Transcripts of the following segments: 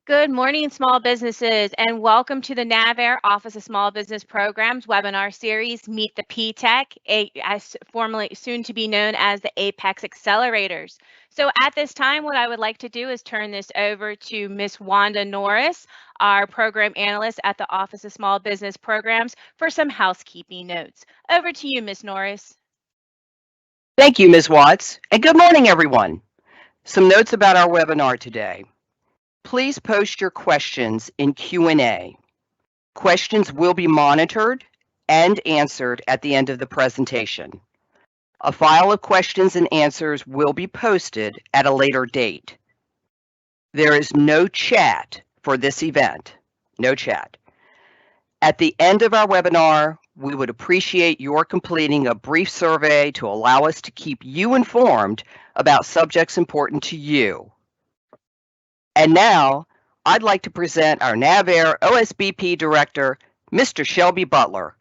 Good morning, small businesses, and welcome to the NAVAIR Office of Small Business Programs webinar series, Meet the PTAC, as formerly soon to be known as the Apex Accelerators. So at this time, what I would like to do is turn this over to Ms. Wanda Norris, our program analyst at the Office of Small Business Programs, for some housekeeping notes. Over to you, Ms. Norris. Thank you, Ms. Watts, and good morning, everyone. Some notes about our webinar today. Please post your questions in Q&A. Questions will be monitored and answered at the end of the presentation. A file of questions and answers will be posted at a later date. There is no chat for this event, no chat. At the end of our webinar, we would appreciate your completing a brief survey to allow us to keep you informed about subjects important to you. And now, I'd like to present our NAVAIR OSBP Director, Mr. Shelby Butler.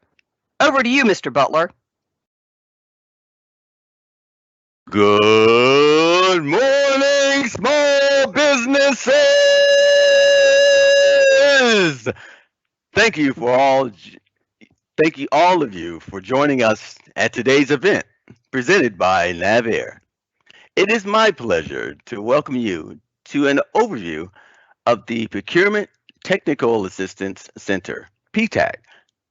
Over to you, Mr. Butler. Good morning, small businesses! Thank you all of you for joining us at today's event presented by NAVAIR. It is my pleasure to welcome you to an overview of the Procurement Technical Assistance Center, PTAC,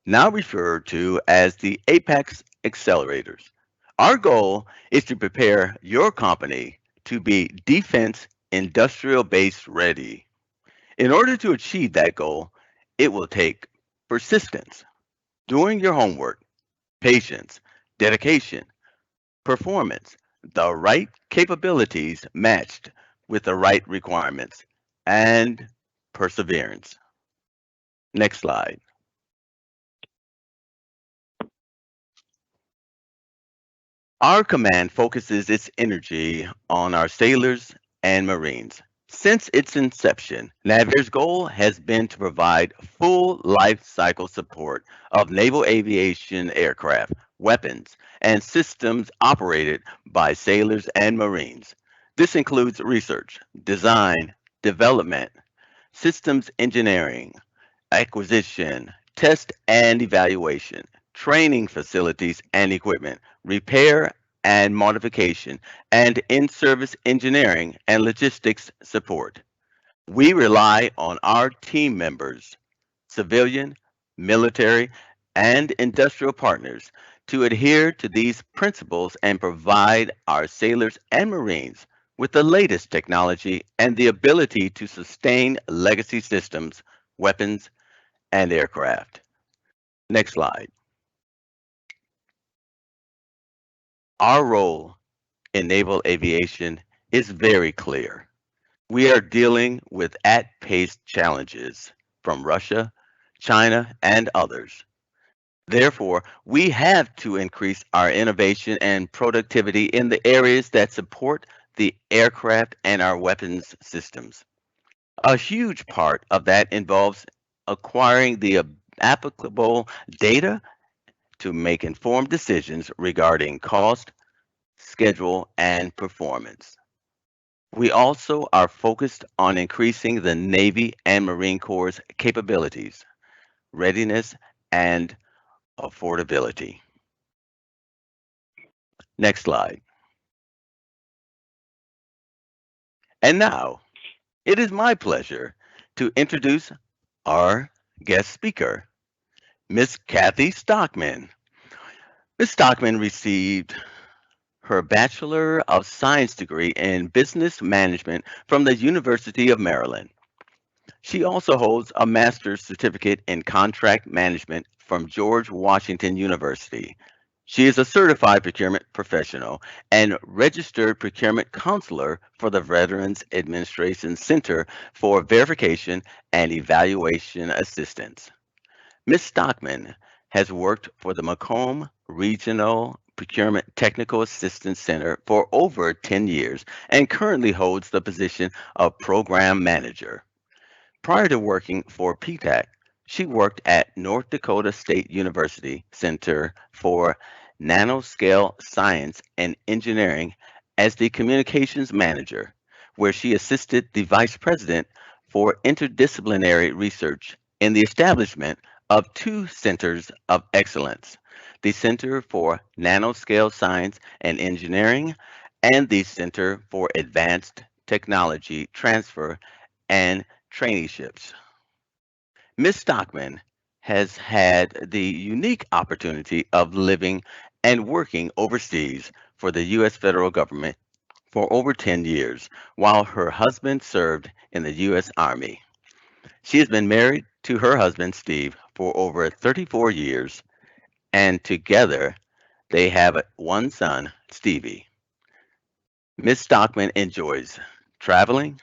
now referred to as the Apex Accelerators. Our goal is to prepare your company to be defense industrial base ready. In order to achieve that goal, it will take persistence, doing your homework, patience, dedication, performance, the right capabilities matched with the right requirements, and perseverance. Next slide. Our command focuses its energy on our sailors and Marines. Since its inception, NAVAIR's goal has been to provide full life cycle support of naval aviation aircraft, weapons, and systems operated by sailors and Marines. This includes research, design, development, systems engineering, acquisition, test and evaluation, training facilities and equipment, repair and modification, and in-service engineering and logistics support. We rely on our team members, civilian, military, and industrial partners to adhere to these principles and provide our sailors and Marines with the latest technology and the ability to sustain legacy systems, weapons, and aircraft. Next slide. Our role in naval aviation is very clear. We are dealing with at-pace challenges from Russia, China, and others. Therefore, we have to increase our innovation and productivity in the areas that support the aircraft and our weapons systems. A huge part of that involves acquiring the applicable data to make informed decisions regarding cost, schedule, and performance. We also are focused on increasing the Navy and Marine Corps' capabilities, readiness, and affordability. Next slide. And now, it is my pleasure to introduce our guest speaker, Miss Kathy Stockman. Ms. Stockman received her Bachelor of Science degree in Business Management from the University of Maryland. She also holds a master's certificate in Contract Management from George Washington University. She is a certified procurement professional and registered procurement counselor for the Veterans Administration Center for Verification and Evaluation Assistance. Ms. Stockman has worked for the Macomb Regional Procurement Technical Assistance Center for over 10 years and currently holds the position of program manager. Prior to working for PTAC, she worked at North Dakota State University Center for Nanoscale Science and Engineering as the communications manager, where she assisted the vice president for interdisciplinary research in the establishment of two centers of excellence, the Center for Nanoscale Science and Engineering and the Center for Advanced Technology Transfer and Traineeships. Ms. Stockman has had the unique opportunity of living and working overseas for the U.S. federal government for over 10 years, while her husband served in the U.S. Army. She has been married to her husband, Steve, for over 34 years, and together they have one son, Stevie. Ms. Stockman enjoys traveling,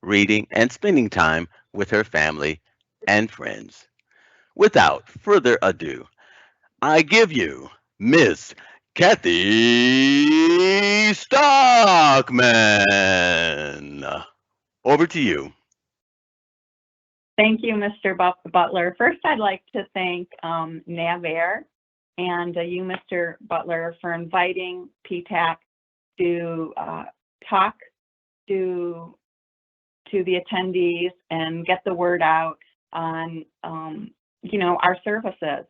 reading, and spending time with her family and friends. Without further ado, I give you Miss Kathy Stockman. Over to you. Thank you, Mr. Butler. First, I'd like to thank NAVAIR and you, Mr. Butler, for inviting PTAC to talk to the attendees and get the word out on, our services.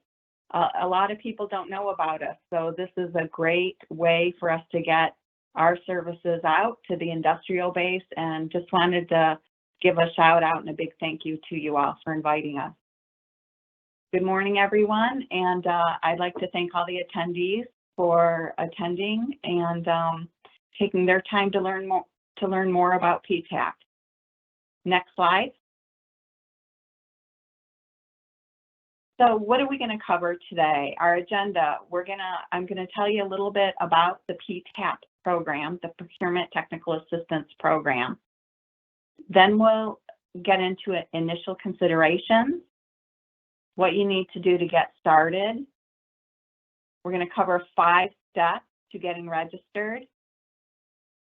A lot of people don't know about us, so this is a great way for us to get our services out to the industrial base, and just wanted to give a shout out and a big thank you to you all for inviting us. Good morning, everyone, and I'd like to thank all the attendees for attending and taking their time to learn more about PTAC. Next slide. So what are we going to cover today? Our agenda, I'm going to tell you a little bit about the PTAP program, the Procurement Technical Assistance Program. Then we'll get into initial considerations, what you need to do to get started. We're going to cover 5 steps to getting registered.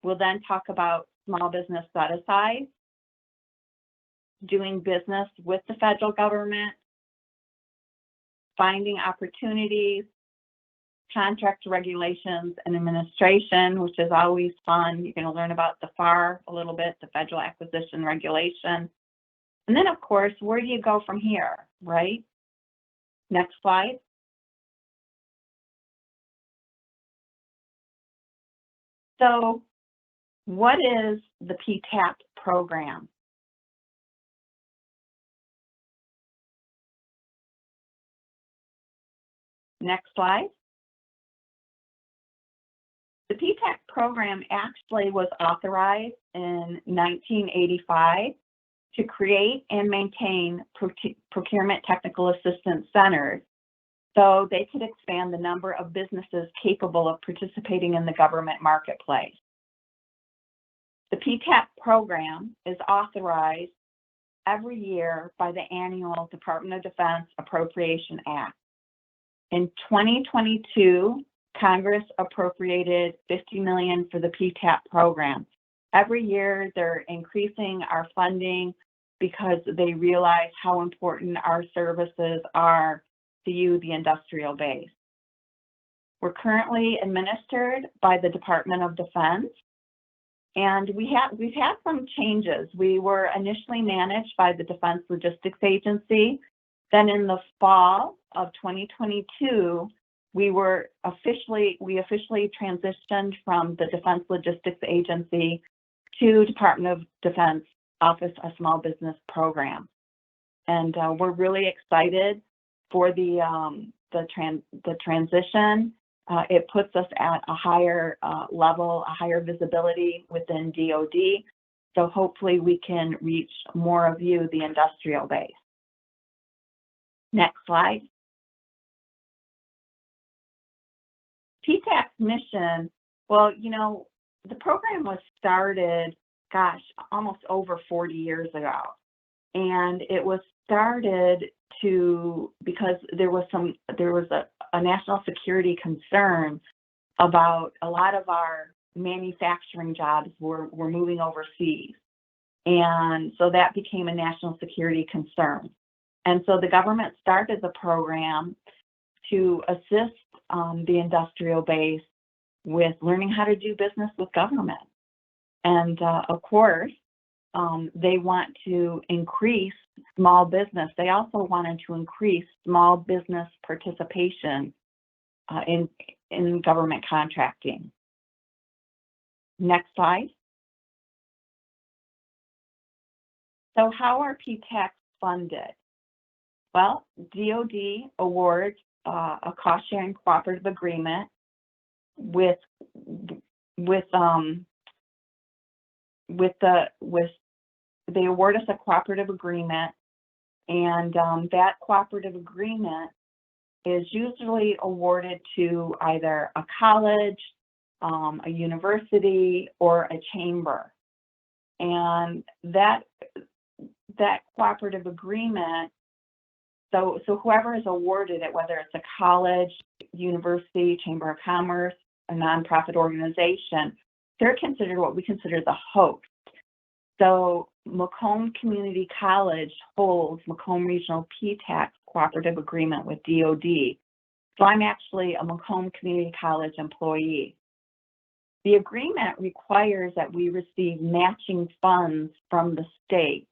We'll then talk about small business set-aside, doing business with the federal government, finding opportunities, contract regulations and administration, which is always fun. You're going to learn about the FAR a little bit, the Federal Acquisition Regulation. And then, of course, where do you go from here, right? Next slide. So what is the PTAP program? Next slide. The PTAC program actually was authorized in 1985 to create and maintain Procurement Technical Assistance Centers so they could expand the number of businesses capable of participating in the government marketplace. The PTAP program is authorized every year by the annual Department of Defense Appropriation Act. In 2022, Congress appropriated $50 million for the PTAP program. Every year, they're increasing our funding because they realize how important our services are to you, the industrial base. We're currently administered by the Department of Defense, and we've had some changes. We were initially managed by the Defense Logistics Agency. Then in the fall of 2022, we officially transitioned from the Defense Logistics Agency to Department of Defense Office of Small Business Program. And we're really excited for the transition. It puts us at a higher level, a higher visibility within DoD. So hopefully we can reach more of you, the industrial base. Next slide. PTAC's mission, well, the program was started, almost over 40 years ago. And it was started because there was a national security concern about a lot of our manufacturing jobs were moving overseas. And so that became a national security concern. And so the government started the program to assist the industrial base with learning how to do business with government. And of course, they want to increase small business. They also wanted to increase small business participation in government contracting. Next slide. So how are PTACs funded? Well, DoD awards a cost-sharing cooperative agreement they award us a cooperative agreement, and that cooperative agreement is usually awarded to either a college, a university, or a chamber. And that cooperative agreement, so whoever is awarded it, whether it's a college, university, chamber of commerce, a nonprofit organization, they're considered what we consider the host. So Macomb Community College holds Macomb Regional PTAC cooperative agreement with DoD. So I'm actually a Macomb Community College employee. The agreement requires that we receive matching funds from the state,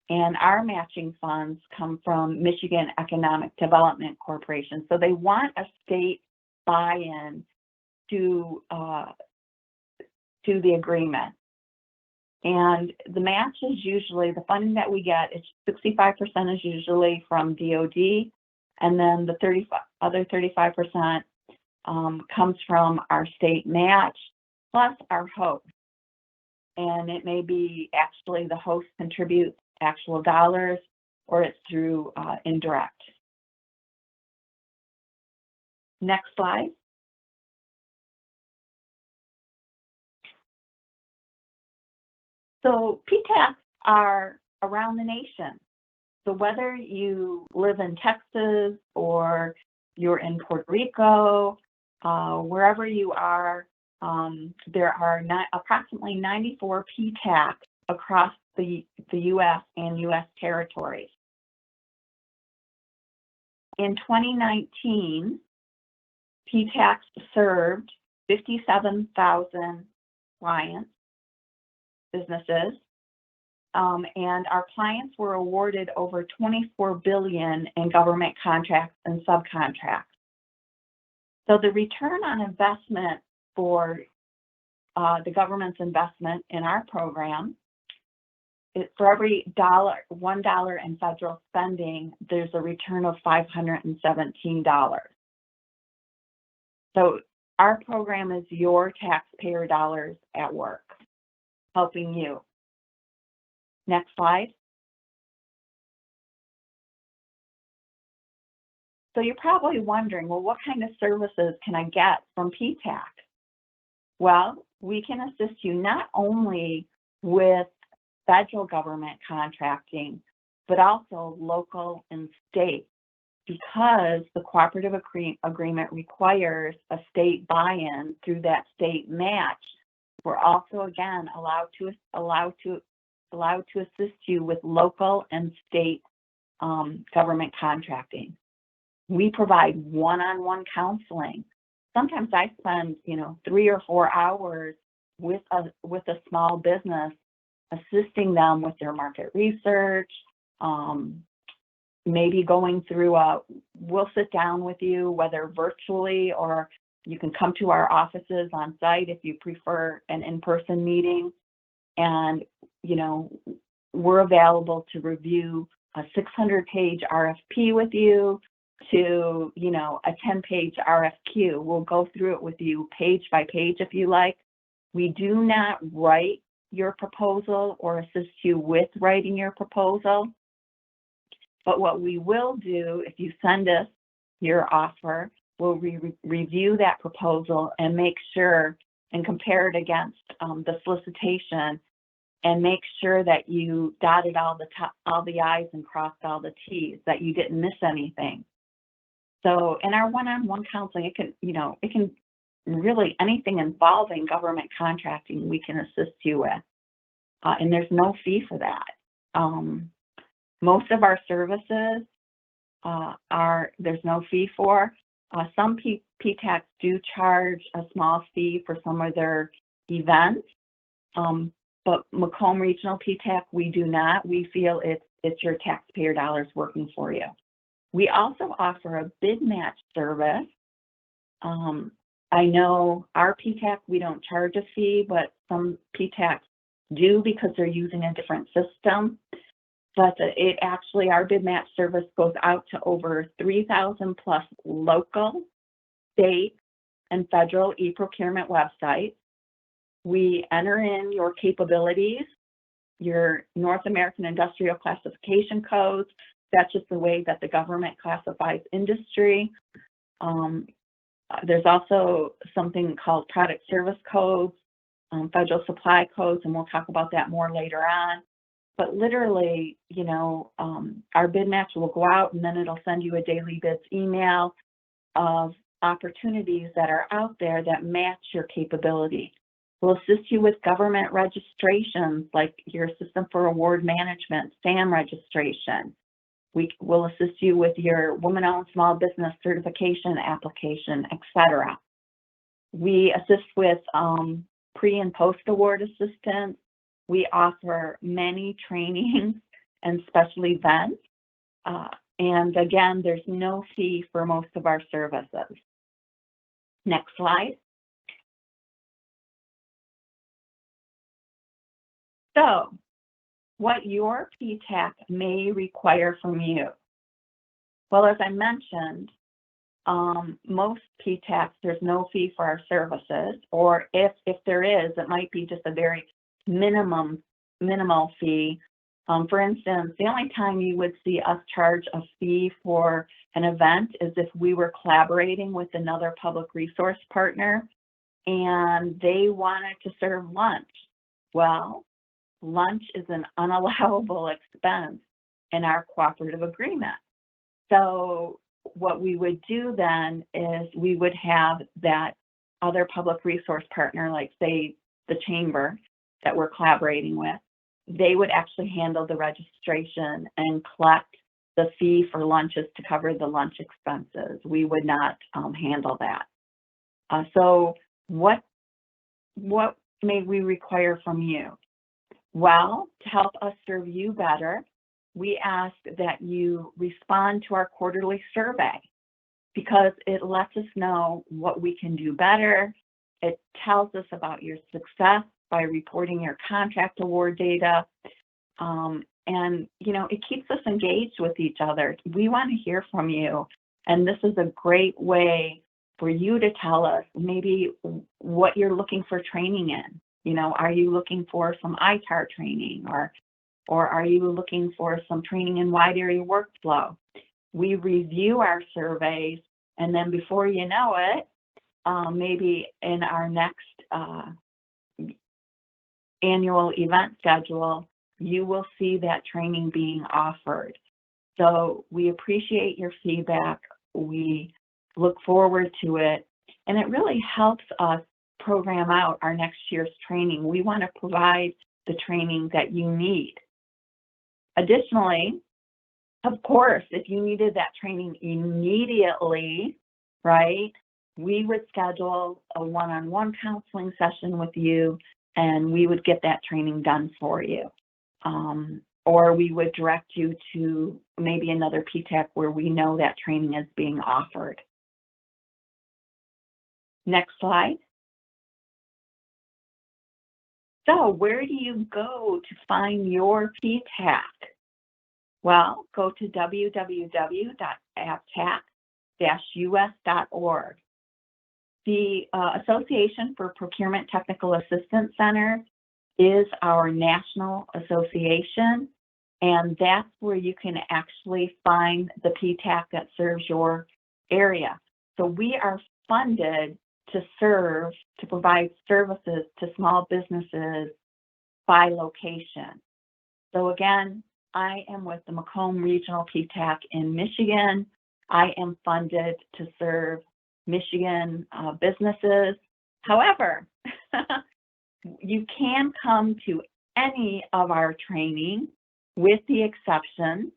and our matching funds come from Michigan Economic Development Corporation. So they want a state buy-in to the agreement. And the match is usually, the funding that we get, it's 65% is usually from DoD, and then the other 35% comes from our state match, plus our host. And it may be actually the host contributes actual dollars, or it's through indirect. Next slide. So PTACs are around the nation. So whether you live in Texas or you're in Puerto Rico, wherever you are, there are approximately 94 PTACs across the U.S. and U.S. territories. In 2019, PTACs served 57,000 clients, businesses, and our clients were awarded over $24 billion in government contracts and subcontracts. So the return on investment for the government's investment in our program, for every $1 in federal spending, there's a return of $517. So our program is your taxpayer dollars at work, helping you. Next slide. So you're probably wondering, well, what kind of services can I get from PTAC? Well, we can assist you not only with federal government contracting, but also local and state, because the cooperative agreement requires a state buy-in through that state match. We're also, again, allowed to assist you with local and state government contracting. We provide one-on-one counseling. Sometimes I spend, 3 or 4 hours with a small business, assisting them with their market research, maybe going through we'll sit down with you, whether virtually or you can come to our offices on site if you prefer an in-person meeting. And, we're available to review a 600-page RFP with you to, a 10-page RFQ. We'll go through it with you page by page if you like. We do not write your proposal or assist you with writing your proposal. But what we will do, if you send us your offer, we'll review that proposal and make sure and compare it against the solicitation and make sure that you dotted all the I's and crossed all the T's, that you didn't miss anything. So in our one-on-one counseling, it can really, anything involving government contracting, we can assist you with. And there's no fee for that. Most of our services there's no fee for. Some PTACs do charge a small fee for some of their events. but Macomb Regional PTAC, we do not. We feel it's your taxpayer dollars working for you. We also offer a bid match service. I know our PTAC, we don't charge a fee, but some PTACs do because they're using a different system. But it actually, our bid match service goes out to over 3,000 plus local, state, and federal e-procurement websites. We enter in your capabilities, your North American Industrial Classification codes. That's just the way that the government classifies industry. There's also something called product service codes, federal supply codes, and we'll talk about that more later on. But literally, you know, our bid match will go out and then it'll send you a daily bids email of opportunities that are out there that match your capability. We'll assist you with government registrations like your System for Award Management, SAM registration. We will assist you with your woman-owned small business certification application, etc. We assist with pre and post-award assistance. We offer many trainings and special events. And again, there's no fee for most of our services. Next slide. So, what your PTAC may require from you. Well, as I mentioned, most PTACs, there's no fee for our services, or if there is, it might be just a very minimal fee. For instance, the only time you would see us charge a fee for an event is if we were collaborating with another public resource partner and they wanted to serve lunch. Well, lunch is an unallowable expense in our cooperative agreement. So what we would do then is we would have that other public resource partner, like say the chamber that we're collaborating with, they would actually handle the registration and collect the fee for lunches to cover the lunch expenses. We would not handle that. So what may we require from you? Well, to help us serve you better, we ask that you respond to our quarterly survey because it lets us know what we can do better. It tells us about your success by reporting your contract award data. And, you know, it keeps us engaged with each other. We want to hear from you. And this is a great way for you to tell us maybe what you're looking for training in. You know, are you looking for some ITAR training or are you looking for some training in wide area workflow? We review our surveys, and then before you know it, maybe in our next annual event schedule, you will see that training being offered. So we appreciate your feedback. We look forward to it, and it really helps us program out our next year's training. We want to provide the training that you need. Additionally, of course, if you needed that training immediately, right, we would schedule a one-on-one counseling session with you and we would get that training done for you. Or we would direct you to maybe another PTAC where we know that training is being offered. Next slide. So where do you go to find your PTAC? Well, go to www.aptac-us.org. The Association for Procurement Technical Assistance Centers is our national association, and that's where you can actually find the PTAC that serves your area. So we are funded to provide services to small businesses by location. So again, I am with the Macomb Regional PTAC in Michigan. I am funded to serve Michigan businesses. However, you can come to any of our training with the exception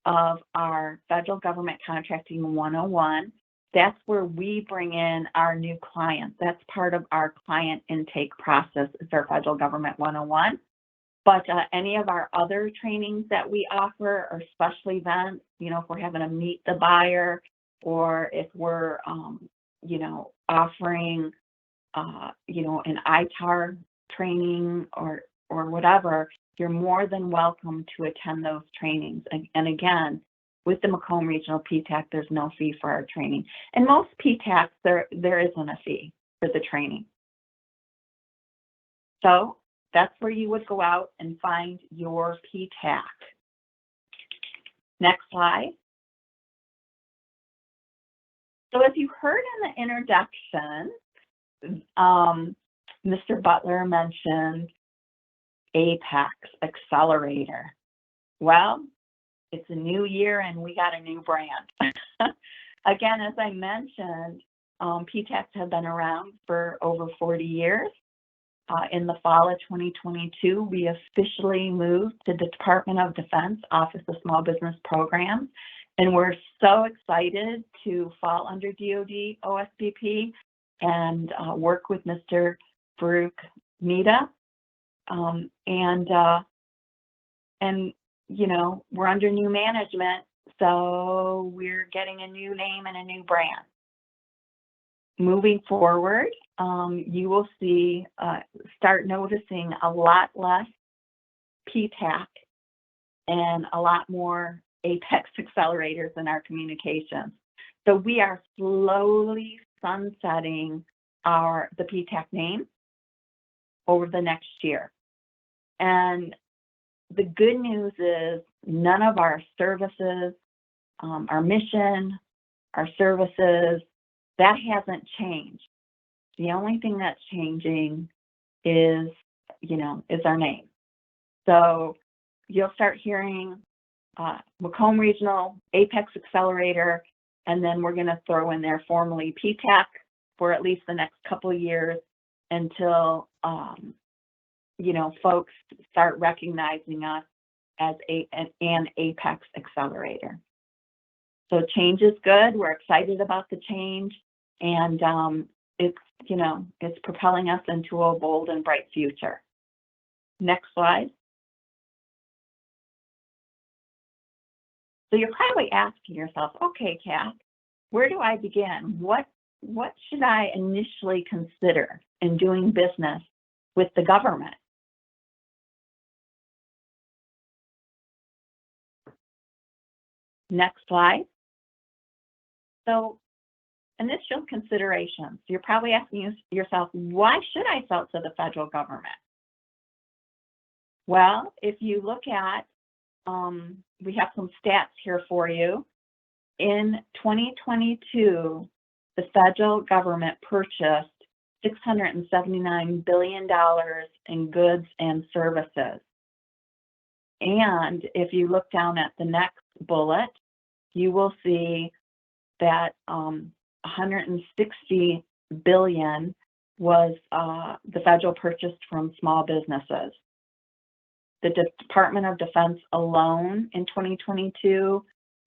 of our Federal Government Contracting 101 That's where we bring in our new clients. That's part of our client intake process. It's our Federal Government 101. But any of our other trainings that we offer are special events, you know, if we're having a meet the buyer, or if we're, you know, offering, you know, an ITAR training or whatever, you're more than welcome to attend those trainings. And again, with the Macomb Regional PTAC, there's no fee for our training. And most PTACs, there isn't a fee for the training. So that's where you would go out and find your PTAC. Next slide. So as you heard in the introduction, Mr. Butler mentioned Apex Accelerator. Well, it's a new year and we got a new brand. Again, as I mentioned, PTACs have been around for over 40 years. In the fall of 2022, we officially moved to the Department of Defense Office of Small Business Programs, and we're so excited to fall under DoD OSBP and work with Mr. Farouk Nida. And you know, we're under new management, so we're getting a new name and a new brand. Moving forward, you will see, start noticing a lot less PTAC and a lot more Apex accelerators in our communications. So we are slowly sunsetting the PTAC name over the next year. And the good news is none of our services, our mission, our services, that hasn't changed. The only thing that's changing is, you know, is our name. So you'll start hearing Macomb Regional Apex Accelerator, and then we're going to throw in there formally PTAC for at least the next couple of years until, you know, folks start recognizing us as an Apex Accelerator. So change is good. We're excited about the change, and it's, you know, it's propelling us into a bold and bright future. Next slide. So you're probably asking yourself, okay, Kat, where do I begin? What should I initially consider in doing business with the government? Next slide. So initial considerations. You're probably asking yourself, why should I sell to the federal government? Well, if you look at, we have some stats here for you. In 2022, the federal government purchased $679 billion in goods and services. And if you look down at the next bullet, you will see that 160 billion was the federal purchase from small businesses. The Department of Defense alone in 2022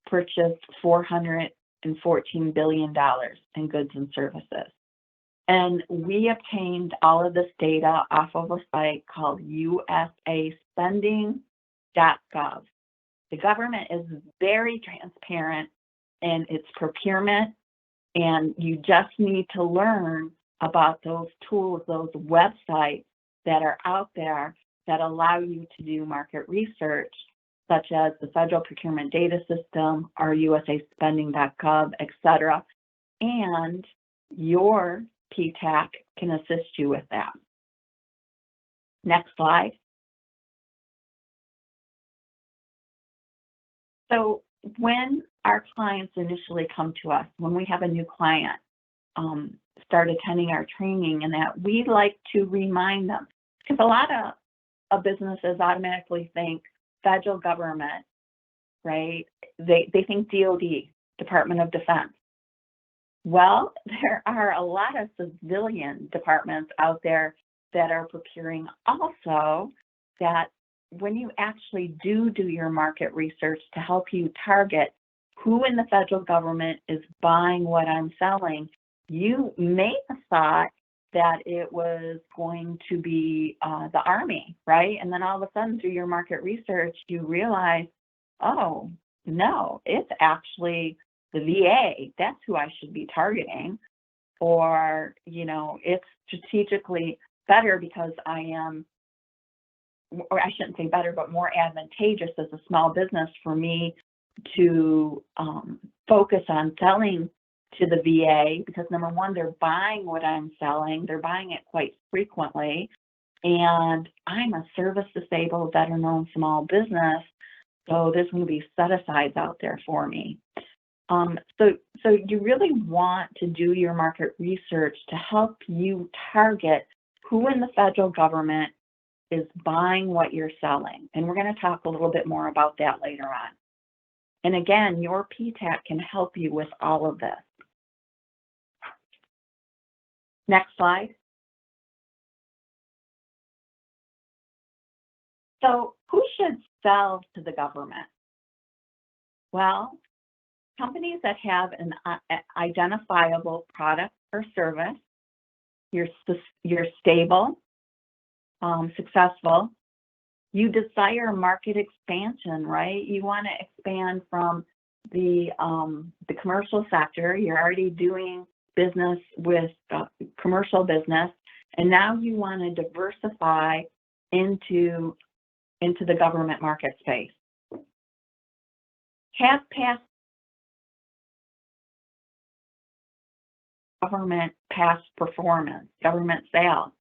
purchased $414 billion in goods and services. And we obtained all of this data off of a site called USAspending.gov. The government is very transparent in its procurement, and you just need to learn about those tools, those websites that are out there that allow you to do market research, such as the Federal Procurement Data System or USAspending.gov, etc. And your PTAC can assist you with that. Next slide. So when our clients initially come to us, when we have a new client start attending our training, and that we like to remind them, because a lot of businesses automatically think federal government, right? They think DoD, Department of Defense. Well, there are a lot of civilian departments out there that are procuring also, that when you actually do your market research to help you target who in the federal government is buying what I'm selling, you may have thought that it was going to be the Army, right? And then all of a sudden through your market research, you realize, oh, no, it's actually the VA. That's who I should be targeting. Or, you know, it's strategically better because I am, or I shouldn't say better, but more advantageous as a small business for me to focus on selling to the VA, because number one, they're buying what I'm selling, they're buying it quite frequently, and I'm a service disabled veteran-owned small business, so there's going to be set-asides out there for me. So you really want to do your market research to help you target who in the federal government is buying what you're selling, and we're going to talk a little bit more about that later on. And again, your PTAC can help you with all of this. Next slide. So who should sell to the government? Well, companies that have an identifiable product or service, you're stable, successful, you desire market expansion, right? You want to expand from the commercial sector. You're already doing business with commercial business, and now you want to diversify into the government market space. Have past performance, government sales.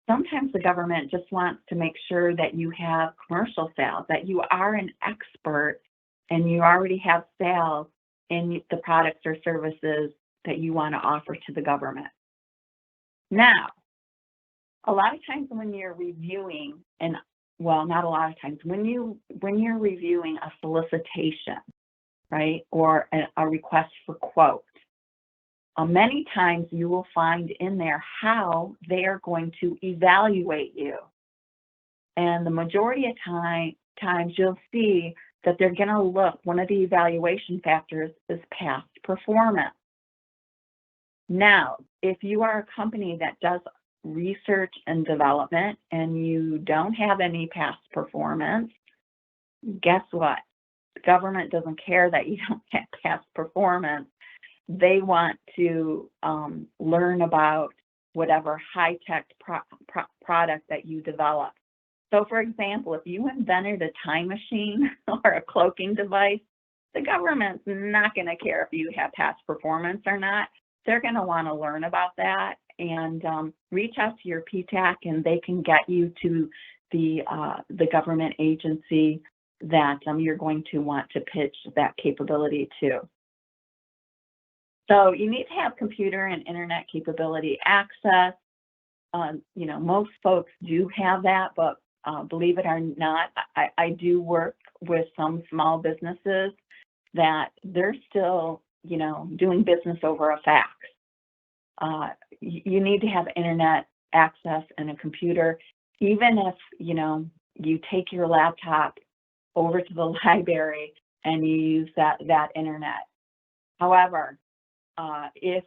Sometimes the government just wants to make sure that you have commercial sales, that you are an expert and you already have sales in the products or services that you want to offer to the government. Now, a lot of times when you're reviewing, and well, not a lot of times, when you're reviewing a solicitation, right, or a request for quote, many times you will find in there how they are going to evaluate you. And the majority of times you'll see that they're going to look, one of the evaluation factors is past performance. Now, if you are a company that does research and development and you don't have any past performance, guess what? The government doesn't care that you don't have past performance. They want to learn about whatever high-tech product that you develop. So, for example, if you invented a time machine or a cloaking device, the government's not going to care if you have past performance or not. They're going to want to learn about that and reach out to your PTAC, and they can get you to the government agency that you're going to want to pitch that capability to. So you need to have computer and internet capability access. You know, most folks do have that, but believe it or not, I do work with some small businesses that they're still, you know, doing business over a fax. You need to have internet access and a computer, even if, you know, you take your laptop over to the library and you use that internet. However, if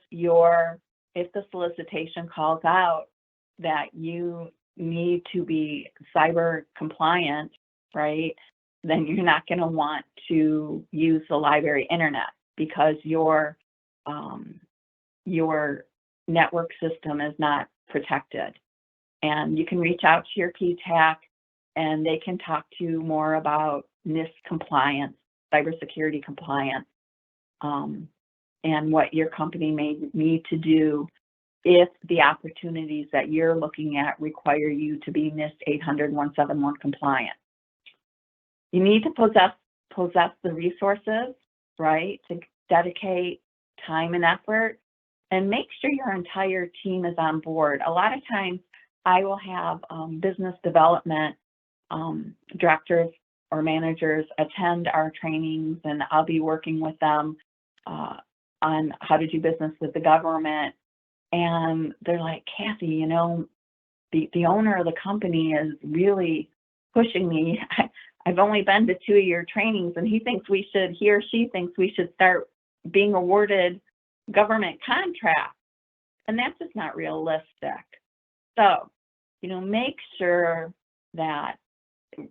the solicitation calls out that you need to be cyber compliant, right, then you're not going to want to use the library internet because your network system is not protected. And you can reach out to your PTAC and they can talk to you more about NIST compliance, cybersecurity compliance, and what your company may need to do if the opportunities that you're looking at require you to be NIST 800-171 compliant. You need to possess the resources, right, to dedicate time and effort, and make sure your entire team is on board. A lot of times I will have business development directors or managers attend our trainings, and I'll be working with them on how to do business with the government. And they're like, Kathy, you know, the owner of the company is really pushing me. I've only been to 2 of your trainings, and he or she thinks we should start being awarded government contracts. And that's just not realistic. So, make sure that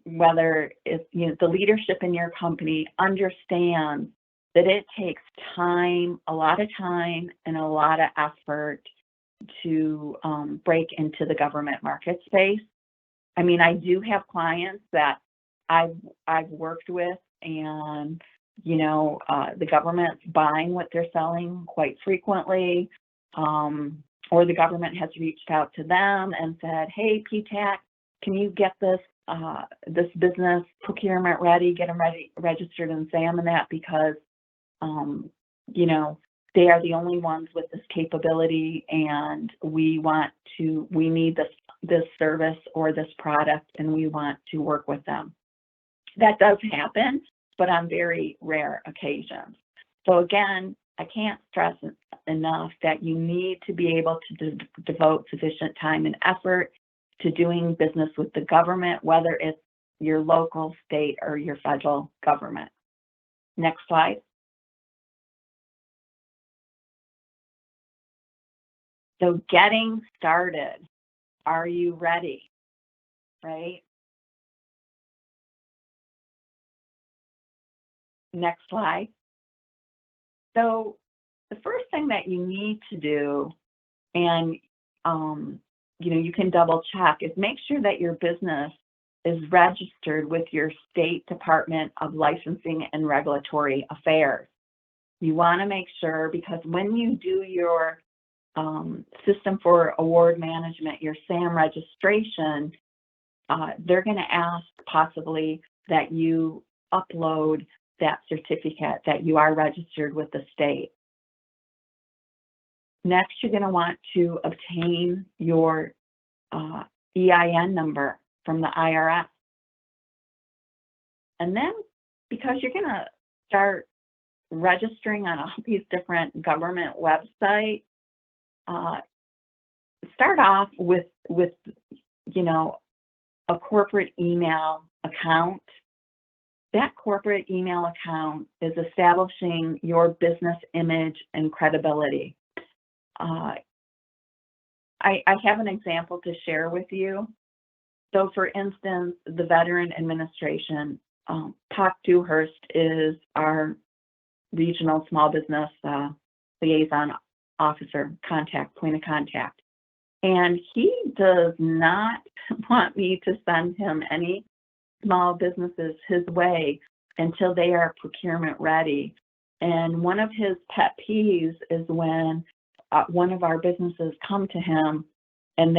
whether it's, the leadership in your company understands that it takes time, a lot of time and a lot of effort to break into the government market space. I mean, I do have clients that I've worked with, and the government's buying what they're selling quite frequently, or the government has reached out to them and said, "Hey, PTAC, can you get this business procurement ready, get them ready, registered, and examine that because they are the only ones with this capability, and we need this service or this product, and we want to work with them." That does happen, but on very rare occasions. So again, I can't stress enough that you need to be able to devote sufficient time and effort to doing business with the government, whether it's your local, state, or your federal government. Next slide. So getting started, are you ready, right? Next slide. So the first thing that you need to do, and you can double check, is make sure that your business is registered with your state Department of Licensing and Regulatory Affairs. You want to make sure, because when you do your System for Award Management, your SAM registration, they're going to ask possibly that you upload that certificate that you are registered with the state. Next, you're going to want to obtain your EIN number from the IRS. And then, because you're going to start registering on all these different government websites, start off with a corporate email account. That corporate email account is establishing your business image and credibility. I have an example to share with you. So for instance, the Veteran Administration, PTAC Dewhurst is our regional small business liaison officer, point of contact. And he does not want me to send him any small businesses his way until they are procurement ready. And one of his pet peeves is when one of our businesses come to him and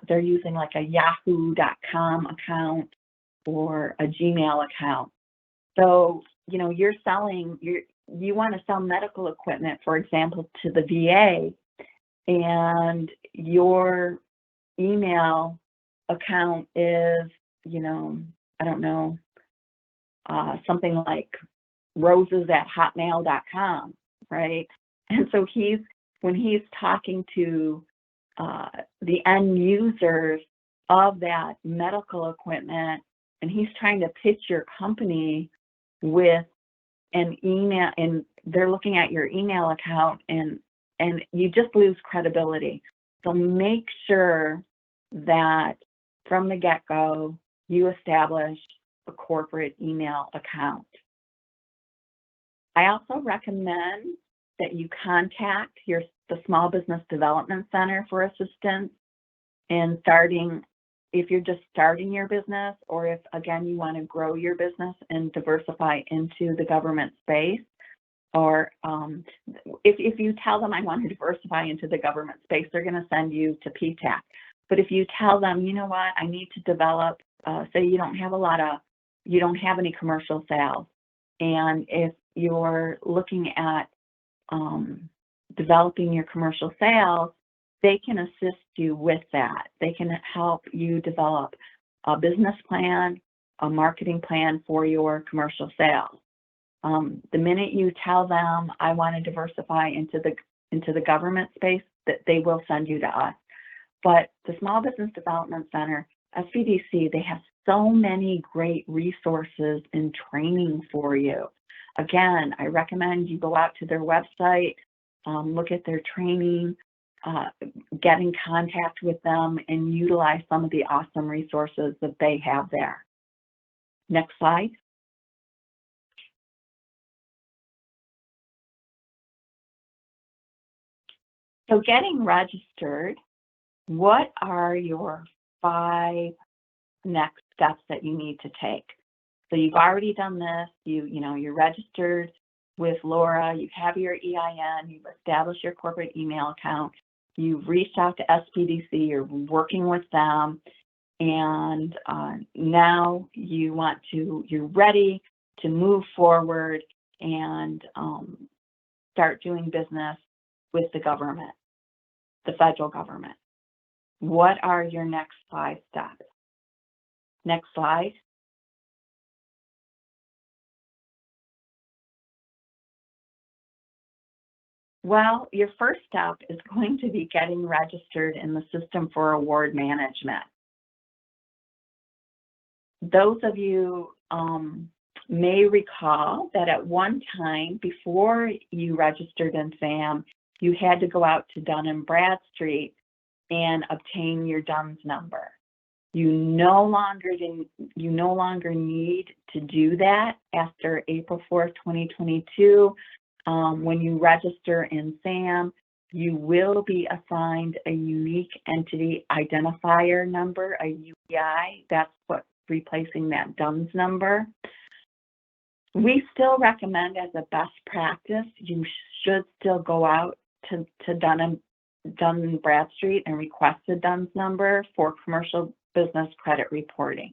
they're using like a yahoo.com account or a Gmail account. So, you want to sell medical equipment, for example, to the VA, and your email account is, I don't know, something like roses@hotmail.com, right? And so when he's talking to the end users of that medical equipment, and he's trying to pitch your company with an email, and they're looking at your email account, and you just lose credibility. So make sure that from the get-go, you establish a corporate email account. I also recommend that you contact the Small Business Development Center for assistance in if you're just starting your business, or if, again, you want to grow your business and diversify into the government space. Or if you tell them, I want to diversify into the government space, they're going to send you to PTAC. But if you tell them, you know what, I need to develop, say you don't have any commercial sales, and if you're looking at developing your commercial sales, they can assist you with that. They can help you develop a business plan, a marketing plan for your commercial sales. The minute you tell them, I want to diversify into the government space, that they will send you to us. But the Small Business Development Center, SBDC, they have so many great resources and training for you. Again, I recommend you go out to their website, look at their training, get in contact with them, and utilize some of the awesome resources that they have there. Next slide. So getting registered, what are your 5 next steps that you need to take? So you've already done this, you're registered with Laura, you have your EIN, you've established your corporate email account, you've reached out to SPDC, you're working with them, and now you're ready to move forward and start doing business with the government, the federal government. What are your next 5 steps? Next slide. Well, your first step is going to be getting registered in the system for award management. Those of you may recall that at one time, before you registered in SAM, you had to go out to Dun & Bradstreet and obtain your DUNS number. You no longer need to do that after April 4th, 2022. When you register in SAM, you will be assigned a unique entity identifier number, a UEI. That's what replacing that DUNS number. We still recommend, as a best practice, you should still go out to Dun & Bradstreet and request a DUNS number for commercial business credit reporting.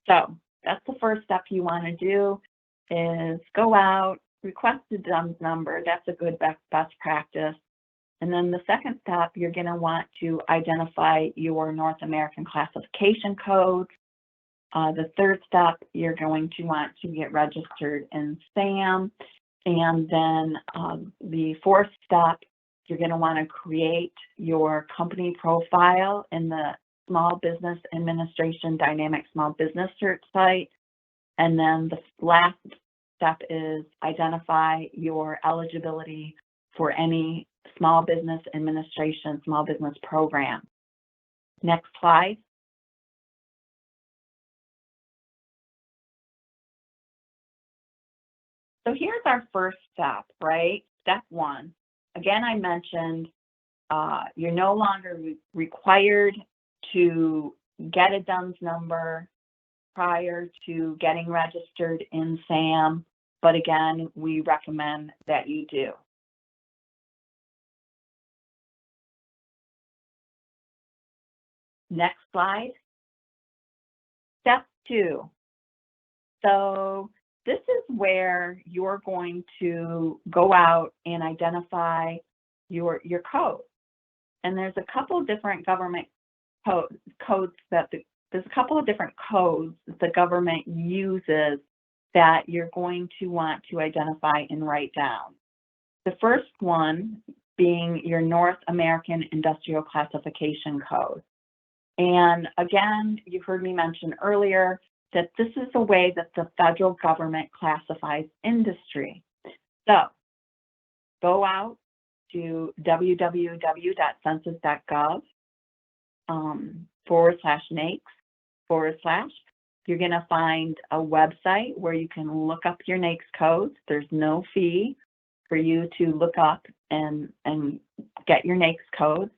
So that's the first step you want to do, is go out, request the DUNS number. That's a good best practice. And then the second step, you're going to want to identify your North American classification codes. The third step, you're going to want to get registered in SAM. And then the fourth step, you're going to want to create your company profile in the Small Business Administration Dynamic Small Business Search site. And then the last step is identify your eligibility for any Small Business Administration, small business program. Next slide. So here's our first step, right? Step 1. Again, I mentioned you're no longer required to get a DUNS number prior to getting registered in SAM, but again, we recommend that you do. Next slide. Step 2. So this is where you're going to go out and identify your code. And there's a couple of different government codes that there's a couple of different codes that the government uses that you're going to want to identify and write down. The first one being your North American Industrial Classification Code. And again, you heard me mention earlier that this is the way that the federal government classifies industry. So go out to www.census.gov /NAICS/. You're going to find a website where you can look up your NAICS codes. There's no fee for you to look up and get your NAICS codes.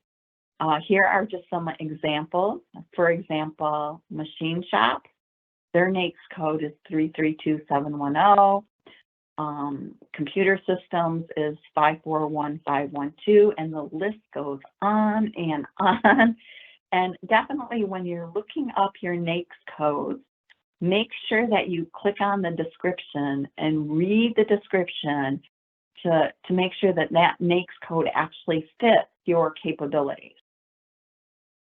Here are just some examples. For example, machine shop, their NAICS code is 332710. Computer systems is 541512, and the list goes on and on. And definitely when you're looking up your NAICS codes, make sure that you click on the description and read the description to make sure that that NAICS code actually fits your capabilities.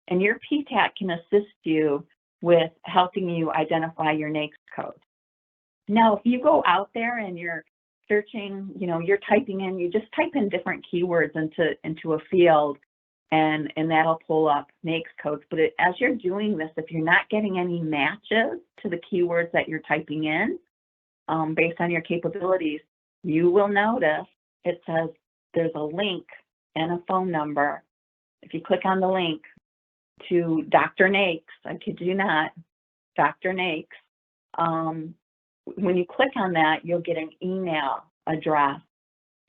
And your PTAC can assist you with helping you identify your NAICS code. Now, if you go out there and you're searching, you're typing in, you just type in different keywords into a field, and that'll pull up NAICS codes. But as you're doing this, if you're not getting any matches to the keywords that you're typing in based on your capabilities, you will notice it says there's a link and a phone number. If you click on the link to Dr. NAICS, I kid you not, Dr. NAICS, when you click on that, you'll get an email address,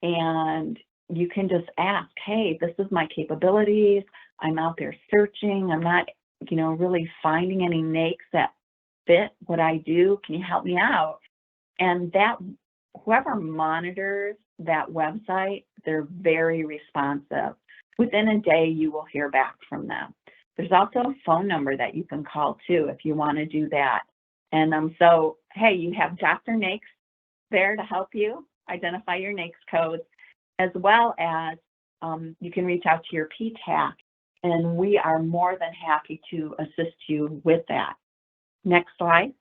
and you can just ask, hey, this is my capabilities. I'm out there searching. I'm not, really finding any NAICS that fit what I do. Can you help me out? And that whoever monitors that website, they're very responsive. Within a day, you will hear back from them. There's also a phone number that you can call too if you want to do that. And so, hey, you have Dr. NAICS there to help you identify your NAICS codes, as well as you can reach out to your PTAC, and we are more than happy to assist you with that. Next slide.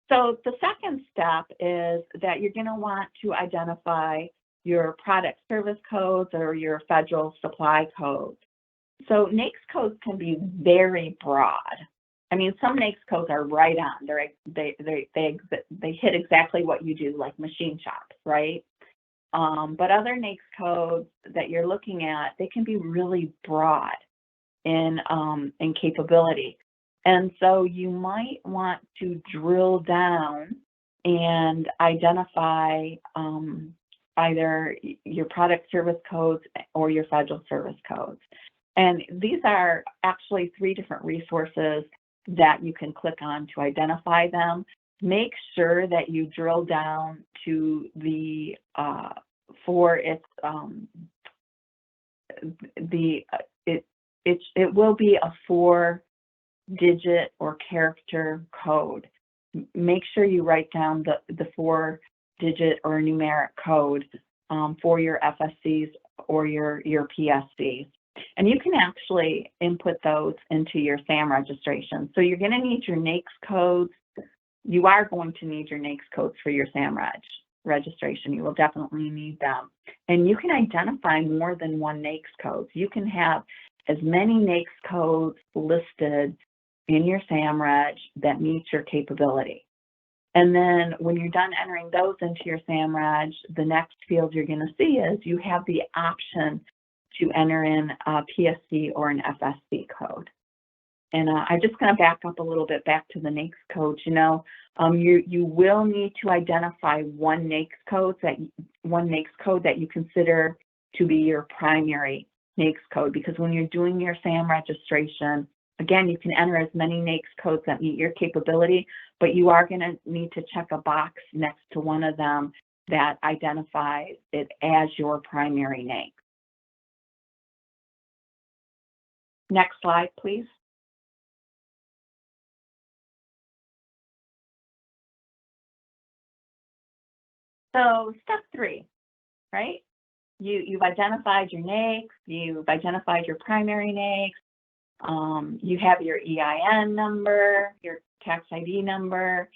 So the second step is that you're going to want to identify your product service codes or your federal supply codes. So NAICS codes can be very broad. I mean, some NAICS codes are right on. They hit exactly what you do, like machine shops, right? But other NAICS codes that you're looking at, they can be really broad in capability. And so you might want to drill down and identify either your product service codes or your federal service codes. And these are actually 3 different resources that you can click on to identify them. Make sure that you drill down to the it will be a 4-digit or character code. Make sure you write down the 4-digit or numeric code for your FSCs or your PSCs. And you can actually input those into your SAM registration. So you're going to need your NAICS codes. You are going to need your NAICS codes for your SAM registration. You will definitely need them. And you can identify more than one NAICS code. You can have as many NAICS codes listed in your SAM reg that meet your capability. And then when you're done entering those into your SAM reg, the next field you're going to see is you have the option to enter in a PSC or an FSC code. And I'm just going to back up a little bit back to the NAICS codes. You will need to identify one NAICS code that you consider to be your primary NAICS code, because when you're doing your SAM registration, again, you can enter as many NAICS codes that meet your capability, but you are going to need to check a box next to one of them that identifies it as your primary NAICS. Next slide, please. So step 3, right? You've identified your NAICS, you've identified your primary NAICS, you have your EIN number, your tax ID number,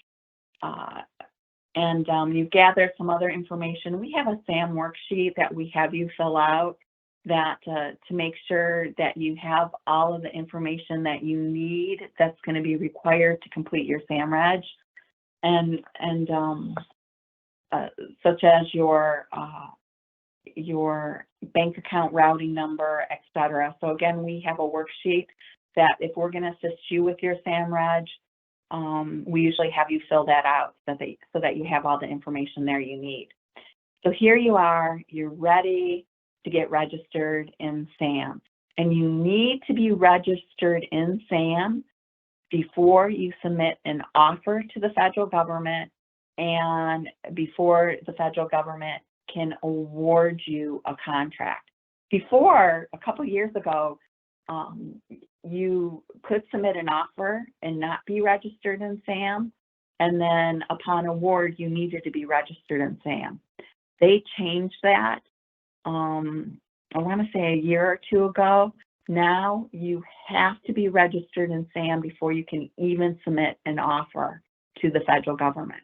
and you've gathered some other information. We have a SAM worksheet that we have you fill out that to make sure that you have all of the information that you need that's going to be required to complete your SAM reg, and such as your bank account routing number, etc. So again, we have a worksheet that if we're going to assist you with your SAM reg, we usually have you fill that out so that you have all the information there you need. So here you are, you're ready to get registered in SAM. And you need to be registered in SAM before you submit an offer to the federal government and before the federal government can award you a contract. Before, a couple years ago, you could submit an offer and not be registered in SAM, and then upon award, you needed to be registered in SAM. They changed that, I want to say a year or 2 ago. Now you have to be registered in SAM before you can even submit an offer to the federal government.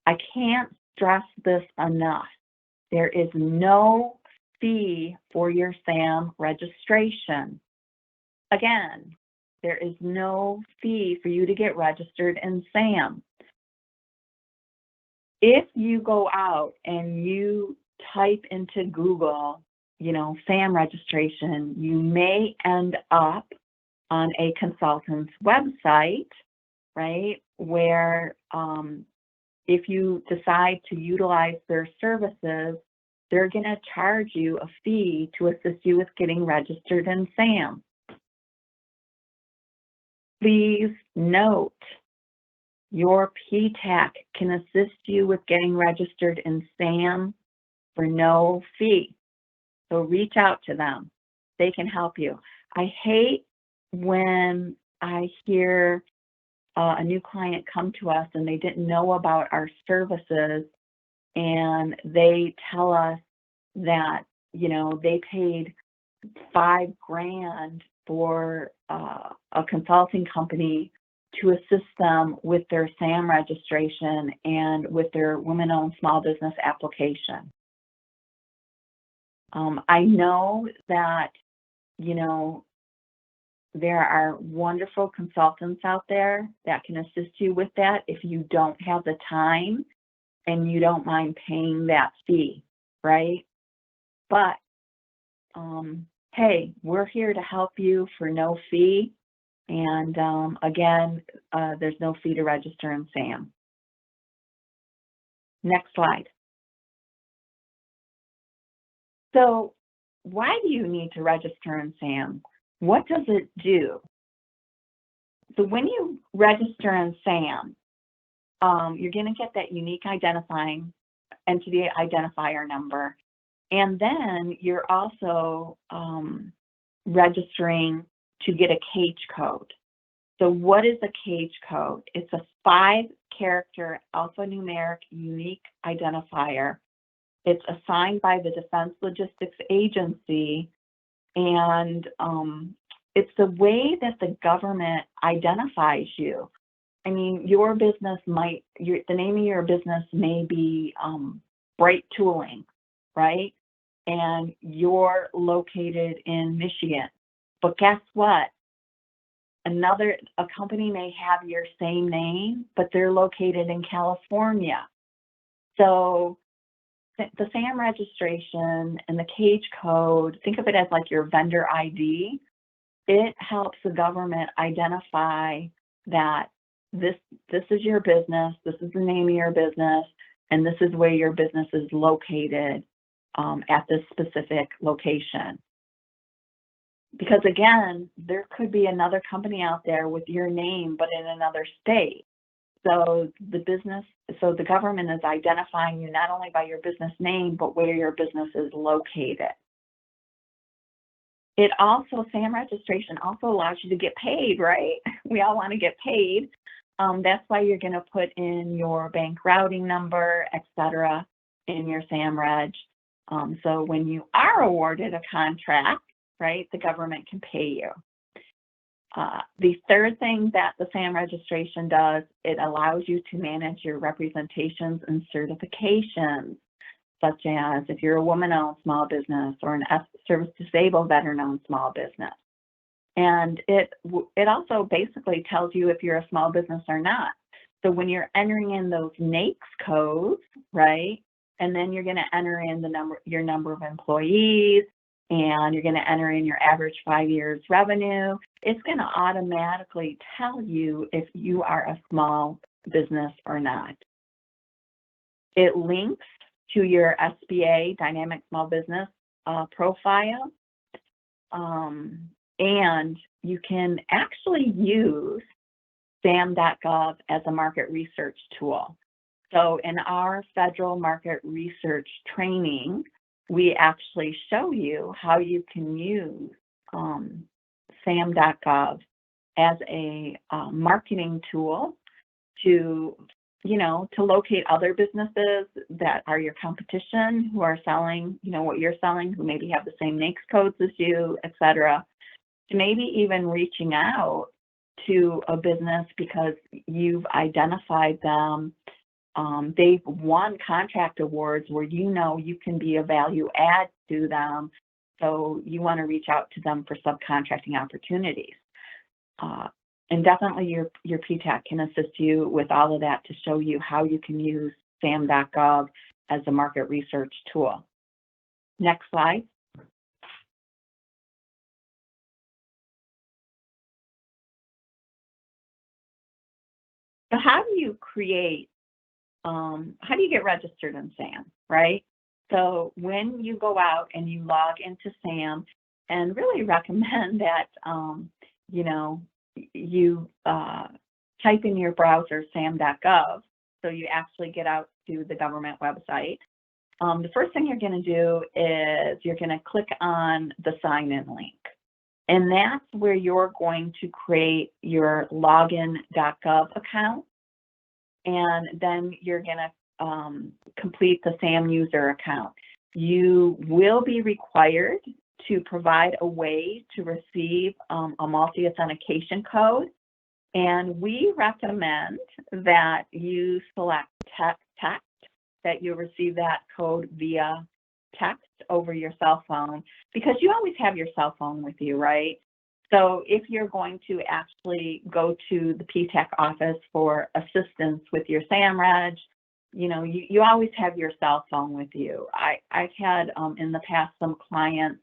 I can't stress this enough. There is no fee for your SAM registration. Again, there is no fee for you to get registered in SAM. If you go out and you type into Google, SAM registration, you may end up on a consultant's website, right, where if you decide to utilize their services, they're going to charge you a fee to assist you with getting registered in SAM. Please note, your PTAC can assist you with getting registered in SAM for no fee. So reach out to them. They can help you. I hate when I hear a new client come to us and they didn't know about our services, and they tell us that, they paid $5,000 for a consulting company to assist them with their SAM registration and with their women-owned small business application. I know that, there are wonderful consultants out there that can assist you with that if you don't have the time and you don't mind paying that fee, right? But, hey, we're here to help you for no fee. And again, there's no fee to register in SAM. Next slide. So why do you need to register in SAM? What does it do? So when you register in SAM, you're going to get that unique identifying entity identifier number. And then you're also registering to get a CAGE code. So what is a CAGE code? It's a 5-character alphanumeric unique identifier. It's assigned by the Defense Logistics Agency, and it's the way that the government identifies you. I mean, your business the name of your business may be Bright Tooling, right? And you're located in Michigan. But guess what? A company may have your same name, but they're located in California. So the SAM registration and the CAGE code, think of it as like your vendor ID. It helps the government identify that this is your business, this is the name of your business, and this is where your business is located at this specific location. Because again, there could be another company out there with your name, but in another state. So the government is identifying you not only by your business name, but where your business is located. SAM registration also allows you to get paid, right? We all want to get paid. That's why you're going to put in your bank routing number, etc., in your SAM reg. So when you are awarded a contract, right, the government can pay you. The third thing that the SAM registration does, it allows you to manage your representations and certifications, such as if you're a woman-owned small business or an service-disabled veteran-owned small business. And it also basically tells you if you're a small business or not. So when you're entering in those NAICS codes, right, and then you're going to enter in your number of employees, and you're going to enter in your average 5 years revenue, it's going to automatically tell you if you are a small business or not. It links to your SBA Dynamic Small Business profile, and you can actually use SAM.gov as a market research tool. So in our federal market research training, we actually show you how you can use SAM.gov as a marketing tool to locate other businesses that are your competition, who are selling, what you're selling, who maybe have the same NAICS codes as you, et cetera, to maybe even reaching out to a business because you've identified them they've won contract awards where you can be a value add to them, so you want to reach out to them for subcontracting opportunities. And definitely your PTAC can assist you with all of that to show you how you can use SAM.gov as a market research tool. Next slide. So how do you get registered in SAM, right? So when you go out and you log into SAM, and really recommend that, you type in your browser sam.gov, so you actually get out to the government website. The first thing you're going to do is you're going to click on the sign-in link. And that's where you're going to create your login.gov account. And then you're going to complete the SAM user account. You will be required to provide a way to receive a multi-authentication code. And we recommend that you select text, that you receive that code via text over your cell phone, because you always have your cell phone with you, right? So if you're going to actually go to the PTAC office for assistance with your SAMReg, you always have your cell phone with you. I've had in the past some clients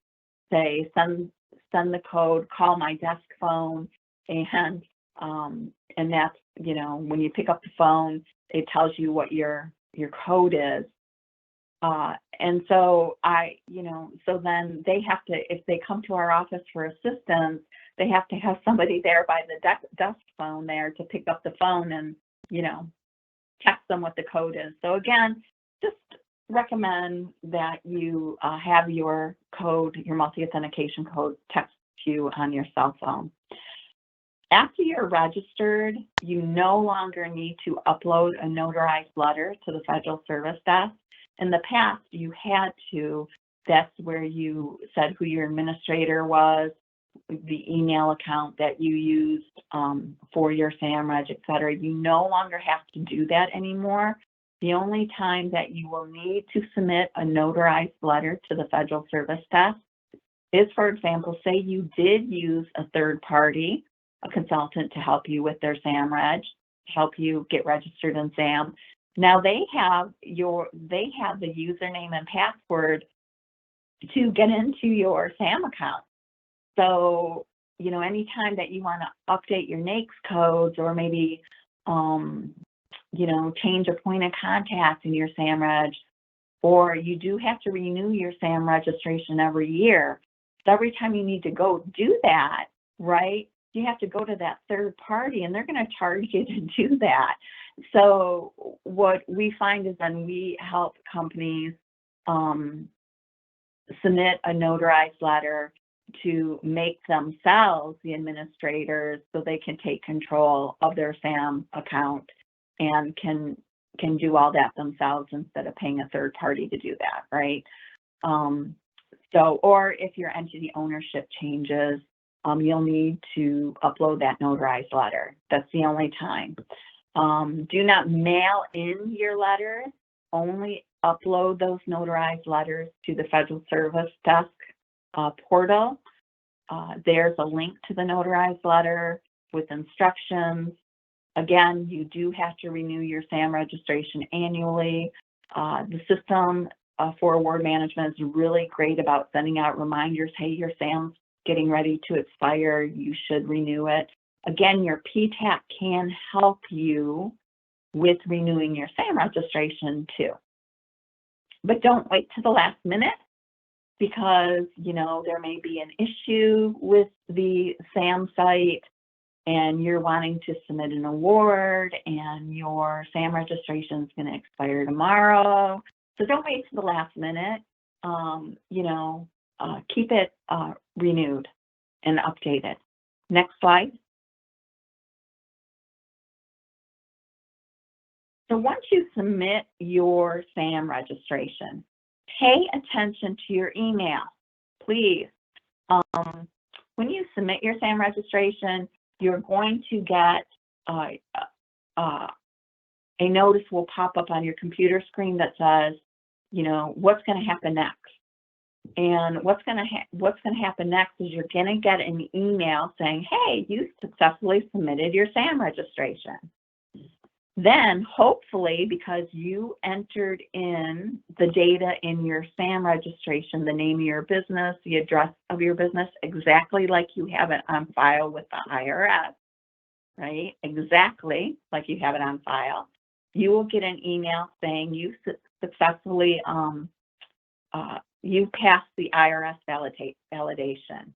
say, send the code, call my desk phone, and that's, when you pick up the phone, it tells you what your code is. And so so then they have to, if they come to our office for assistance, they have to have somebody there by the desk phone there to pick up the phone and, text them what the code is. So again, just recommend that you have your code, your multi-authentication code, text to you on your cell phone. After you're registered, you no longer need to upload a notarized letter to the Federal Service Desk. In the past, you had to. That's where you said who your administrator was, the email account that you used for your SAMReg, et cetera. You no longer have to do that anymore. The only time that you will need to submit a notarized letter to the Federal Service Desk is, for example, say you did use a third party, a consultant, to help you with their SAMReg, help you get registered in SAM. Now they have the username and password to get into your SAM account. So, anytime that you want to update your NAICS codes, or maybe, change a point of contact in your SAMReg, or you do have to renew your SAM registration every year. So every time you need to go do that, right, you have to go to that third party, and they're going to charge you to do that. So what we find is then we help companies submit a notarized letter to make themselves the administrators, so they can take control of their SAM account and can do all that themselves instead of paying a third party to do that, right? Or if your entity ownership changes, you'll need to upload that notarized letter. That's the only time. Do not mail in your letters. Only upload those notarized letters to the Federal Service Desk portal. There's a link to the notarized letter with instructions. Again, you do have to renew your SAM registration annually. The system for award management is really great about sending out reminders. Hey, your SAM's getting ready to expire. You should renew it. Again, your PTAC can help you with renewing your SAM registration too. But don't wait to the last minute, because, there may be an issue with the SAM site and you're wanting to submit an award and your SAM registration is going to expire tomorrow. So don't wait to the last minute. Keep it renewed and updated. Next slide. So once you submit your SAM registration, pay attention to your email, please. When you submit your SAM registration, you're going to get a a notice will pop up on your computer screen that says, you know, what's going to happen next. And what's going to happen next is you're going to get an email saying, hey, you successfully submitted your SAM registration. Then hopefully, because you entered in the data in your SAM registration, the name of your business, the address of your business, exactly like you have it on file with the IRS, right? Exactly like you have it on file. You will get an email saying you successfully, you passed the IRS validation.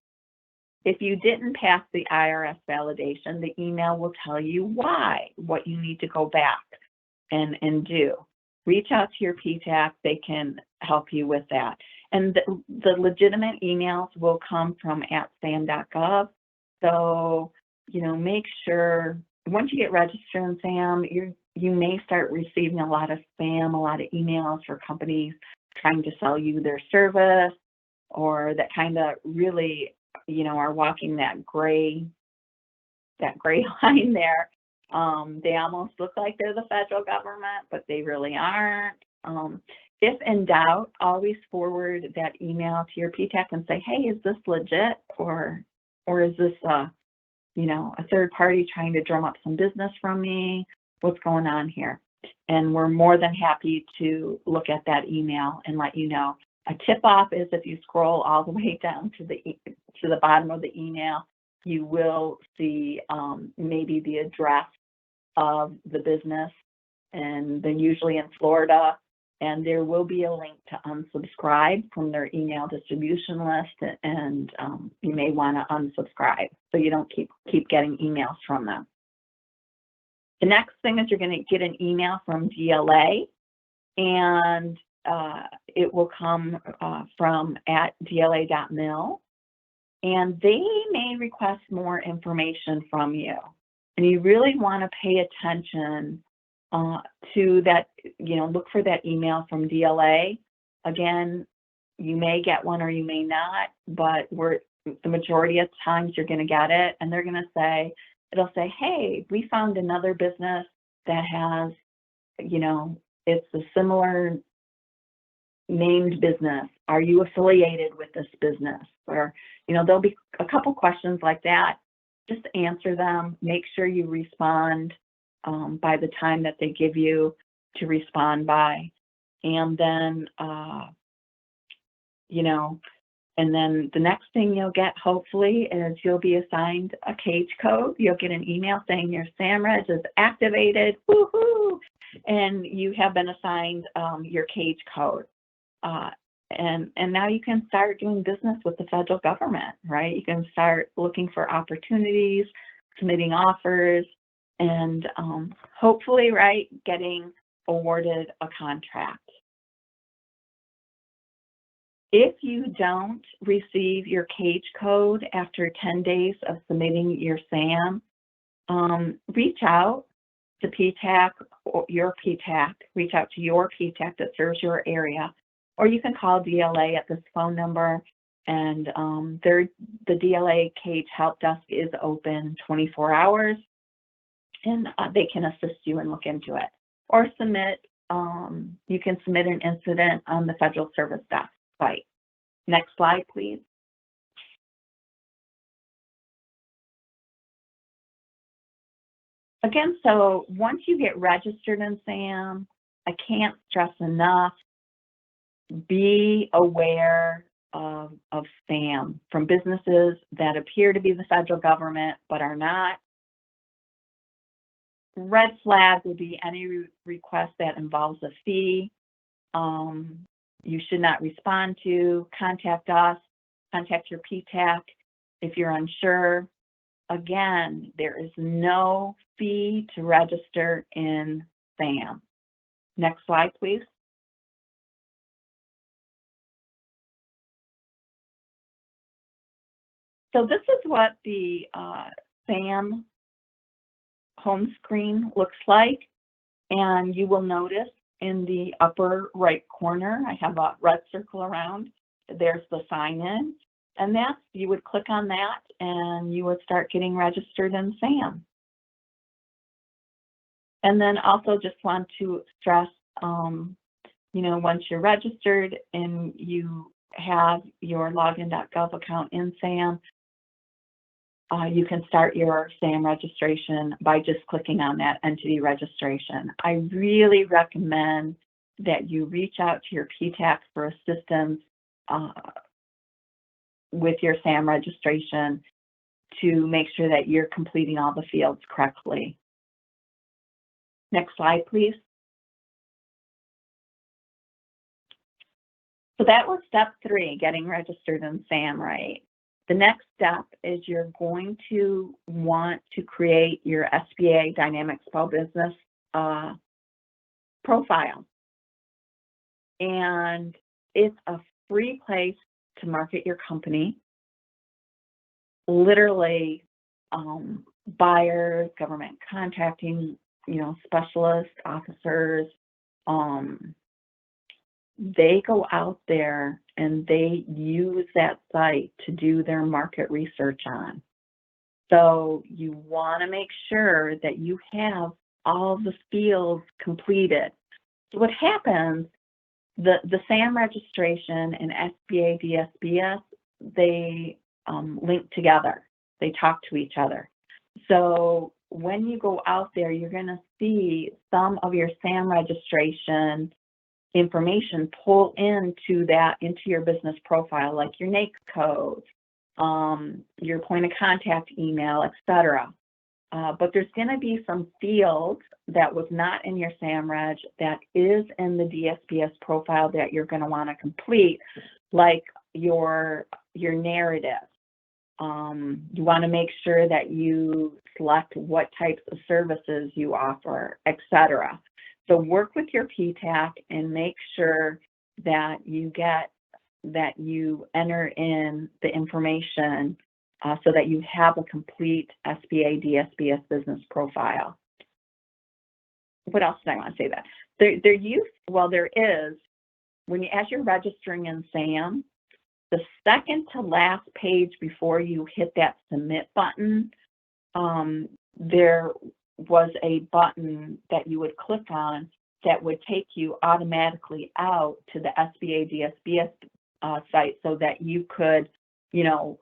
If you didn't pass the IRS validation, the email will tell you why, what you need to go back and do. Reach out to your PTAC, they can help you with that. And the legitimate emails will come from @sam.gov. So, you know, make sure once you get registered in SAM, you may start receiving a lot of spam, a lot of emails for companies trying to sell you their service, or that kind of really, you know, are walking that gray line there. They almost look like they're the federal government, but they really aren't. If in doubt, always forward that email to your PTAC and say, hey, is this legit, or is this you know, a third party trying to drum up some business from me? What's going on here? And we're more than happy to look at that email and let you know. A tip-off is if you scroll all the way down to the bottom of the email, you will see maybe the address of the business, and they're usually in Florida, and there will be a link to unsubscribe from their email distribution list, and you may want to unsubscribe so you don't keep getting emails from them. The next thing is you're going to get an email from DLA, and it will come from @dla.mil, and they may request more information from you. And you really want to pay attention to that, you know, look for that email from DLA. Again, you may get one or you may not, but the majority of times you're going to get it, and they're going to say, it'll say, hey, we found another business that has, you know, it's a similar named business. Are you affiliated with this business? Or, you know, there'll be a couple questions like that. Just answer them. Make sure you respond by the time that they give you to respond by. And then, you know, and then the next thing you'll get, hopefully, is you'll be assigned a cage code. You'll get an email saying your SAMREG is activated, woohoo, and you have been assigned your cage code. And now you can start doing business with the federal government, right? You can start looking for opportunities, submitting offers, and hopefully, right, getting awarded a contract. If you don't receive your cage code after 10 days of submitting your SAM, reach out to PTAC or your PTAC, reach out to your PTAC that serves your area, or you can call DLA at this phone number, and the DLA cage help desk is open 24 hours, and they can assist you and look into it. Or submit, you can submit an incident on the Federal Service Desk site. Next slide, please. Again, so once you get registered in SAM, I can't stress enough, be aware of SAM from businesses that appear to be the federal government but are not. Red flag would be any request that involves a fee. You should not respond to. Contact us, contact your PTAC if you're unsure. Again, there is no fee to register in SAM. Next slide, please. So this is what the SAM home screen looks like, and you will notice in the upper right corner, I have a red circle around. There's the sign in, and that's, you would click on that and you would start getting registered in SAM. And then also just want to stress, you know, once you're registered and you have your login.gov account in SAM, you can start your SAM registration by just clicking on that entity registration. I really recommend that you reach out to your PTAC for assistance with your SAM registration to make sure that you're completing all the fields correctly. Next slide, please. So that was step 3, getting registered in SAM, right? The next step is you're going to want to create your SBA Dynamic Small Business profile. And it's a free place to market your company. Literally, buyers, government contracting, you know, specialists, officers, they go out there and they use that site to do their market research on. So you want to make sure that you have all the fields completed. So what happens, the SAM registration and SBA DSBS, they link together. They talk to each other. So when you go out there, you're going to see some of your SAM registration information pull into your business profile, like your NAICS code, your point of contact email, etc. But there's going to be some fields that was not in your SAM reg that is in the DSBS profile that you're going to want to complete, like your narrative. You want to make sure that you select what types of services you offer, etc. So work with your PTAC and make sure that you enter in the information so that you have a complete SBA DSBS business profile. What else did I want to say that? There is, as you're registering in SAM, the second to last page before you hit that submit button, there was a button that you would click on that would take you automatically out to the SBA DSBS site so that you could, you know,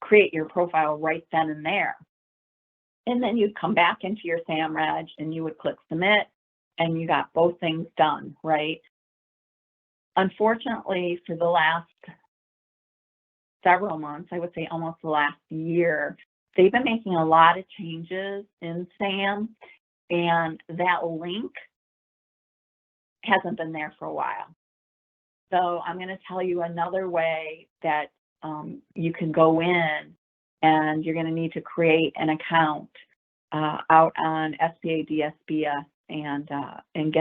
create your profile right then and there. And then you'd come back into your SAM reg and you would click submit and you got both things done, right? Unfortunately, for the last several months, I would say almost the last year, they've been making a lot of changes in SAM, and that link hasn't been there for a while. So I'm going to tell you another way that you can go in, and you're going to need to create an account out on SBA DSBS and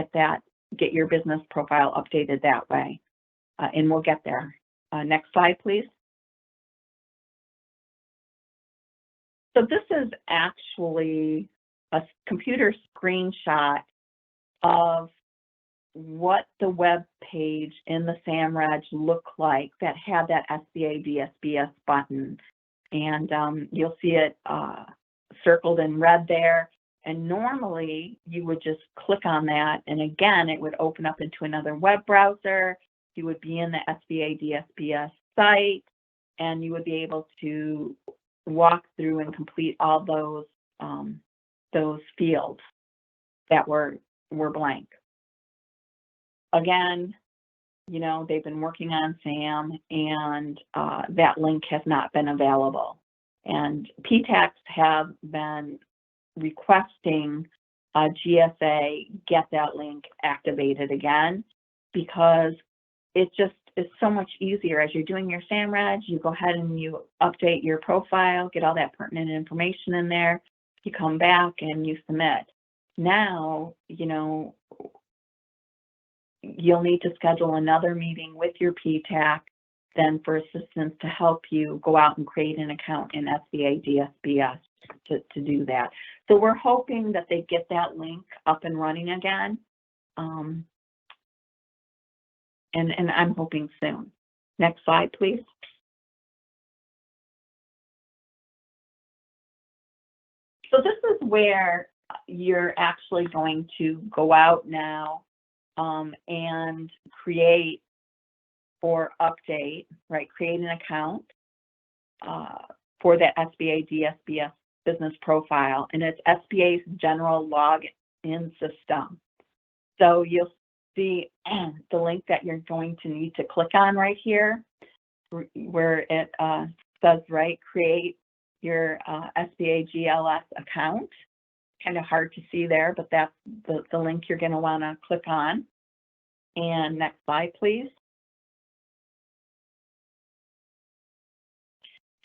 get your business profile updated that way, and we'll get there. Next slide, please. So this is actually a computer screenshot of what the web page in the SAM reg looked like that had that SBA DSBS button. And you'll see it circled in red there. And normally you would just click on that. And again, it would open up into another web browser. You would be in the SBA DSBS site, and you would be able to walk through and complete all those fields that were blank. Again, you know, they've been working on SAM, and that link has not been available. And PTACs have been requesting GSA get that link activated again, because it's so much easier. As you're doing your SAM reg, you go ahead and you update your profile, get all that pertinent information in there, you come back and you submit. Now, you know, you'll need to schedule another meeting with your PTAC then for assistance to help you go out and create an account in SBA DSBS to do that. So we're hoping that they get that link up and running again. And I'm hoping soon. Next slide, please. So this is where you're actually going to go out now and create or update, right? Create an account for that SBA DSBS business profile, and it's SBA's general login system. So you'll see the link that you're going to need to click on right here, where it says, right, create your SBA GLS account. Kind of hard to see there, but that's the link you're going to want to click on. And next slide, please.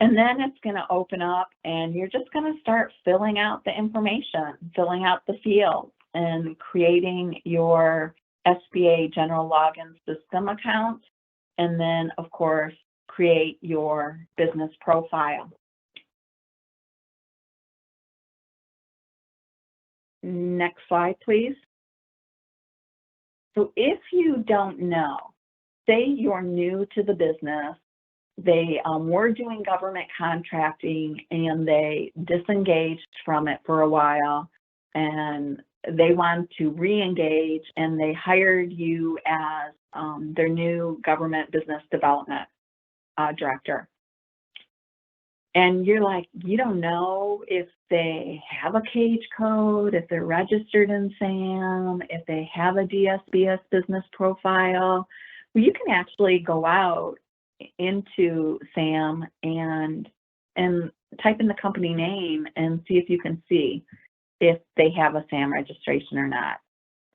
And then it's going to open up, and you're just going to start filling out the information, filling out the fields, and creating your SBA General Login System account. And then, of course, create your business profile. Next slide, please. So if you don't know, say you're new to the business, they were doing government contracting and they disengaged from it for a while, and they want to re-engage, and they hired you as their new government business development director. And you're like, you don't know if they have a cage code, if they're registered in SAM, if they have a DSBS business profile. Well, you can actually go out into SAM and type in the company name and see if you can see if they have a SAM registration or not.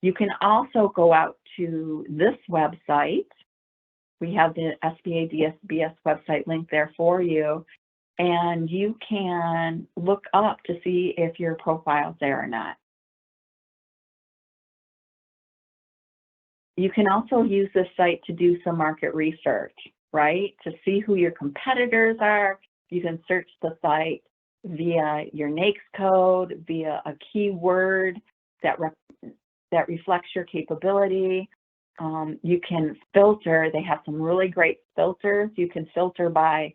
You can also go out to this website. We have the SBA DSBS website link there for you, and you can look up to see if your profile's there or not. You can also use this site to do some market research, right? To see who your competitors are. You can search the site via your NAICS code, via a keyword that reflects your capability. You can filter. They have some really great filters. You can filter by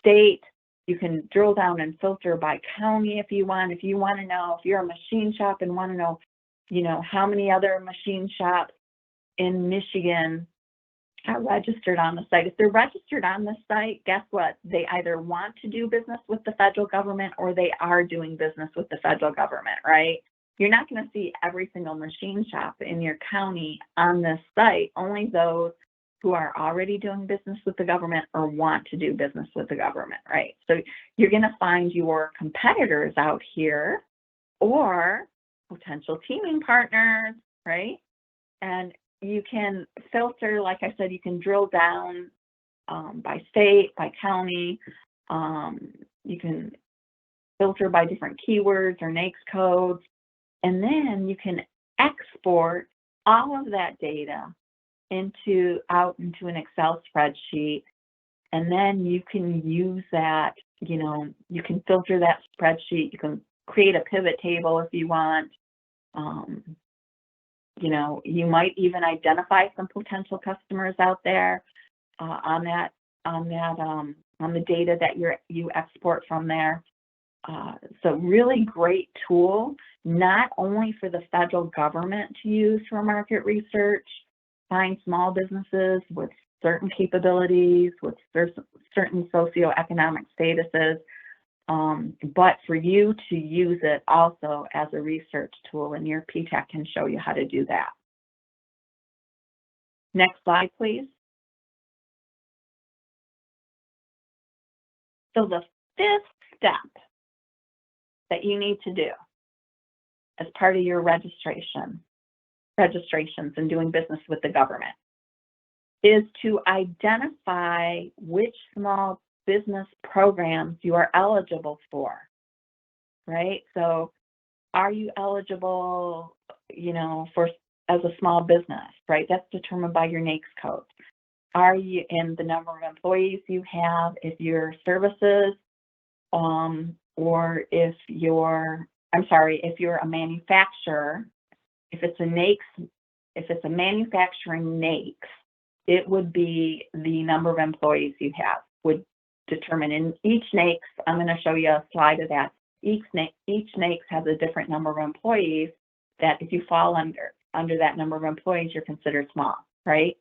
state. You can drill down and filter by county if you want. If you want to know, if you're a machine shop and want to know, how many other machine shops in Michigan are registered on the site. If they're registered on the site, guess what? They either want to do business with the federal government or they are doing business with the federal government, right? You're not going to see every single machine shop in your county on this site, only those who are already doing business with the government or want to do business with the government, right? So you're going to find your competitors out here or potential teaming partners, right? And you can filter, like I said, you can drill down by state, by county. You can filter by different keywords or NAICS codes. And then you can export all of that data out into an Excel spreadsheet. And then you can use that, you can filter that spreadsheet. You can create a pivot table if you want. You might even identify some potential customers out there on the data that you export from there. So really great tool, not only for the federal government to use for market research, find small businesses with certain capabilities, with certain socioeconomic statuses, but for you to use it also as a research tool, and your PTAC can show you how to do that. Next slide, please. So the fifth step that you need to do as part of your registrations and doing business with the government is to identify which small business programs you are eligible for, right? So are you eligible, as a small business, right? That's determined by your NAICS code. Are you in the number of employees you have, if your services, or if you're a manufacturer, if it's a manufacturing NAICS, it would be the number of employees you have would determine. In each NAICS, I'm going to show you a slide of that. each NAICS has a different number of employees that if you fall under that number of employees, you're considered small, right?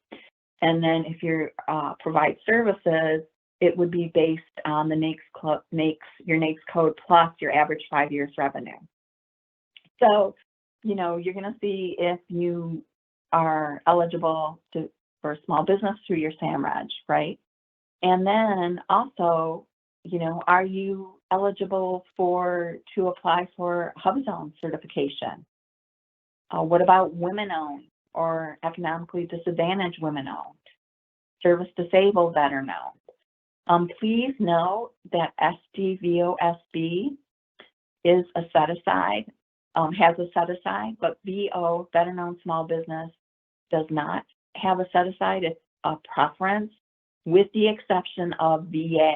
And then if you provide services, it would be based on the your NAICS code plus your average 5 years revenue. So, you know, you're going to see if you are eligible for a small business through your SAMREG, right? And then also, you know, are you eligible to apply for HubZone certification? What about women-owned or economically disadvantaged women-owned, service-disabled veteran-owned? Please note that SDVOSB is a set-aside, has a set-aside, but VO, veteran-owned small business, does not have a set-aside. It's a preference, with the exception of VA.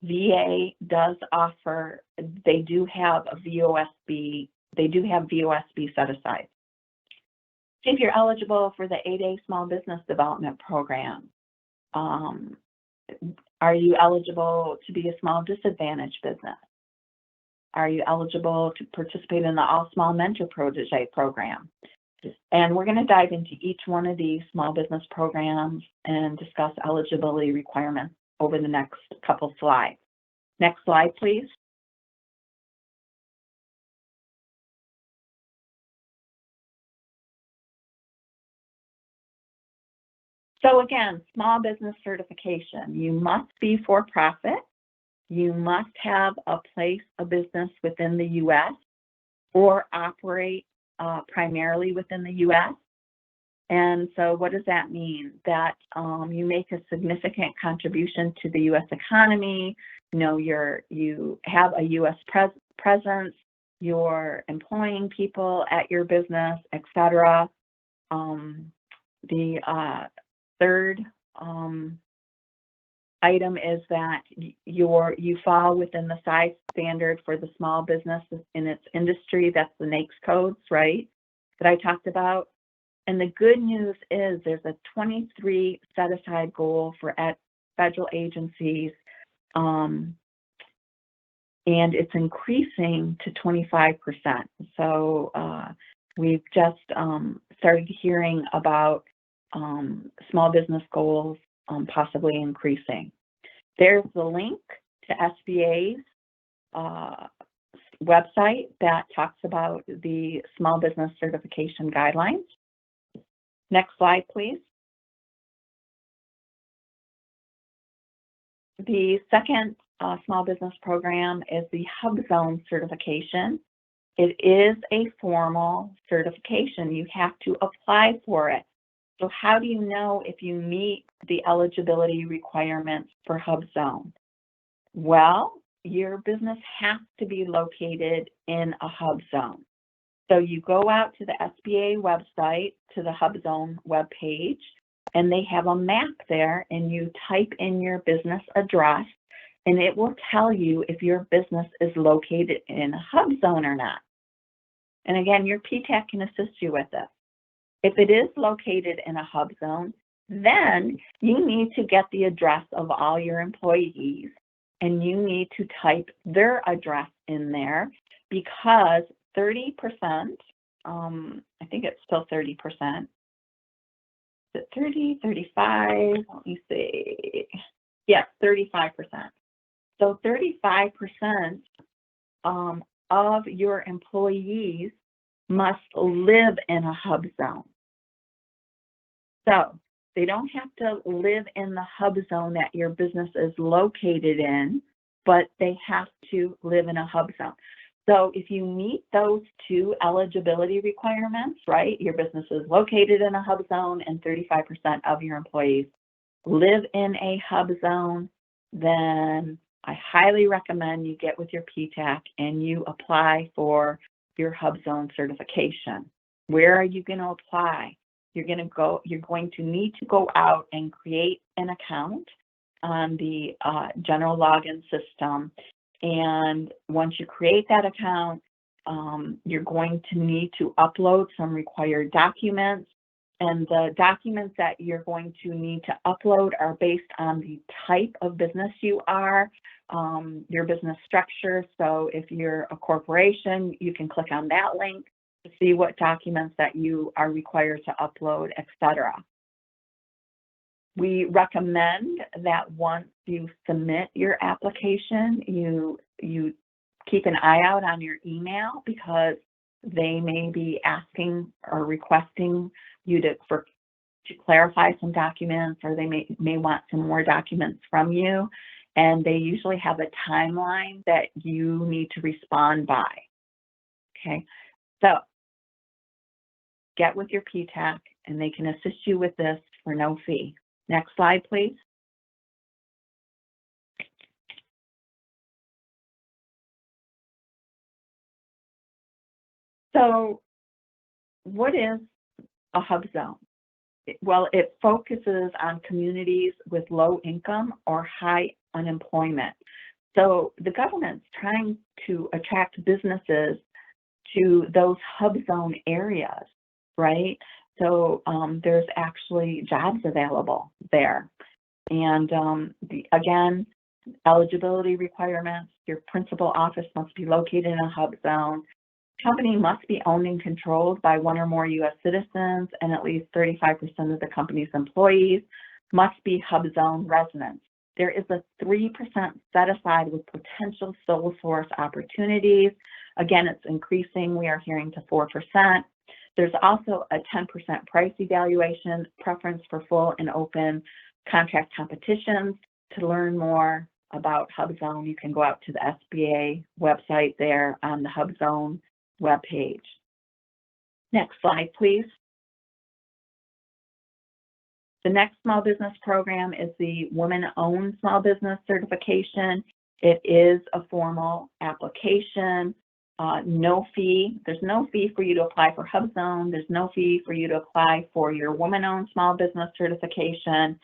VA does offer, they do have a VOSB, they do have VOSB set-aside. If you're eligible for the 8A Small Business Development Program, are you eligible to be a small disadvantaged business? Are you eligible to participate in the All Small Mentor Protege program? And we're going to dive into each one of these small business programs and discuss eligibility requirements over the next couple slides. Next slide, please. So again, small business certification. You must be for profit. You must have a business within the U.S. or operate primarily within the U.S. And so what does that mean? That you make a significant contribution to the U.S. economy, you know, you have a U.S. presence, you're employing people at your business, etc. The third item is that you fall within the size standard for the small business in its industry. That's the NAICS codes, right, that I talked about. And the good news is there's a 23 set-aside goal for federal agencies, and it's increasing to 25%. So we've just started hearing about small business goals possibly increasing. There's the link to SBA's website that talks about the small business certification guidelines. Next slide, please. The second small business program is the HubZone certification. It is a formal certification. You have to apply for it. So how do you know if you meet the eligibility requirements for HubZone? Well, your business has to be located in a HubZone. So you go out to the SBA website, to the HubZone webpage, and they have a map there, and you type in your business address, and it will tell you if your business is located in a HubZone or not. And again, your PTAC can assist you with this. If it is located in a HubZone, then you need to get the address of all your employees, and you need to type their address in there, because 30%, I think it's still 30%. Is it 30, 35? Let me see. Yes, 35%. So 35% of your employees must live in a HubZone. So they don't have to live in the HubZone that your business is located in, but they have to live in a HubZone. So if you meet those two eligibility requirements, right, your business is located in a HubZone and 35% of your employees live in a HubZone, then I highly recommend you get with your PTAC and you apply for your HubZone certification. Where are you going to apply? You're going to need to go out and create an account on the general login system. And once you create that account, you're going to need to upload some required documents. And the documents that you're going to need to upload are based on the type of business you are, your business structure. So if you're a corporation, you can click on that link to see what documents that you are required to upload, etc. We recommend that once you submit your application, you keep an eye out on your email, because they may be asking or requesting you to clarify some documents, or they may want some more documents from you, and they usually have a timeline that you need to respond by. Okay, so get with your PTAC and they can assist you with this for no fee. Next slide, please. So what is a hub zone? Well, it focuses on communities with low income or high unemployment. So the government's trying to attract businesses to those hub zone areas, right? So there's actually jobs available there. And again, eligibility requirements, your principal office must be located in a hub zone. Company must be owned and controlled by one or more U.S. citizens, and at least 35% of the company's employees must be hub zone residents. There is a 3% set aside with potential sole source opportunities. Again, it's increasing. We are hearing to 4%. There's also a 10% price evaluation, preference for full and open contract competitions. To learn more about hub zone, you can go out to the SBA website there on the hub zone webpage. Next slide, please. The next small business program is the Women-Owned Small Business Certification. It is a formal application, no fee. There's no fee for you to apply for hub zone. There's no fee for you to apply for your Women-Owned Small Business Certification.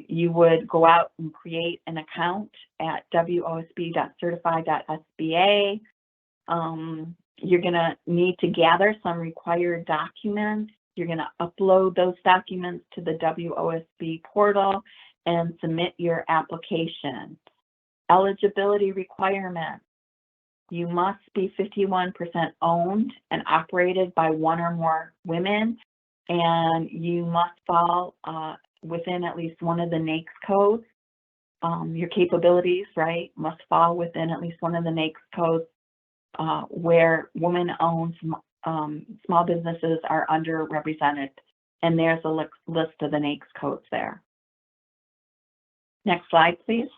You would go out and create an account at wosb.certify.sba. You're going to need to gather some required documents. You're going to upload those documents to the WOSB portal and submit your application. Eligibility requirements. You must be 51% owned and operated by one or more women, and you must fall within at least one of the NAICS codes. Your capabilities, right, must fall within at least one of the NAICS codes where women-owned small businesses are underrepresented, and there's a list of the NAICS codes there. Next slide, please.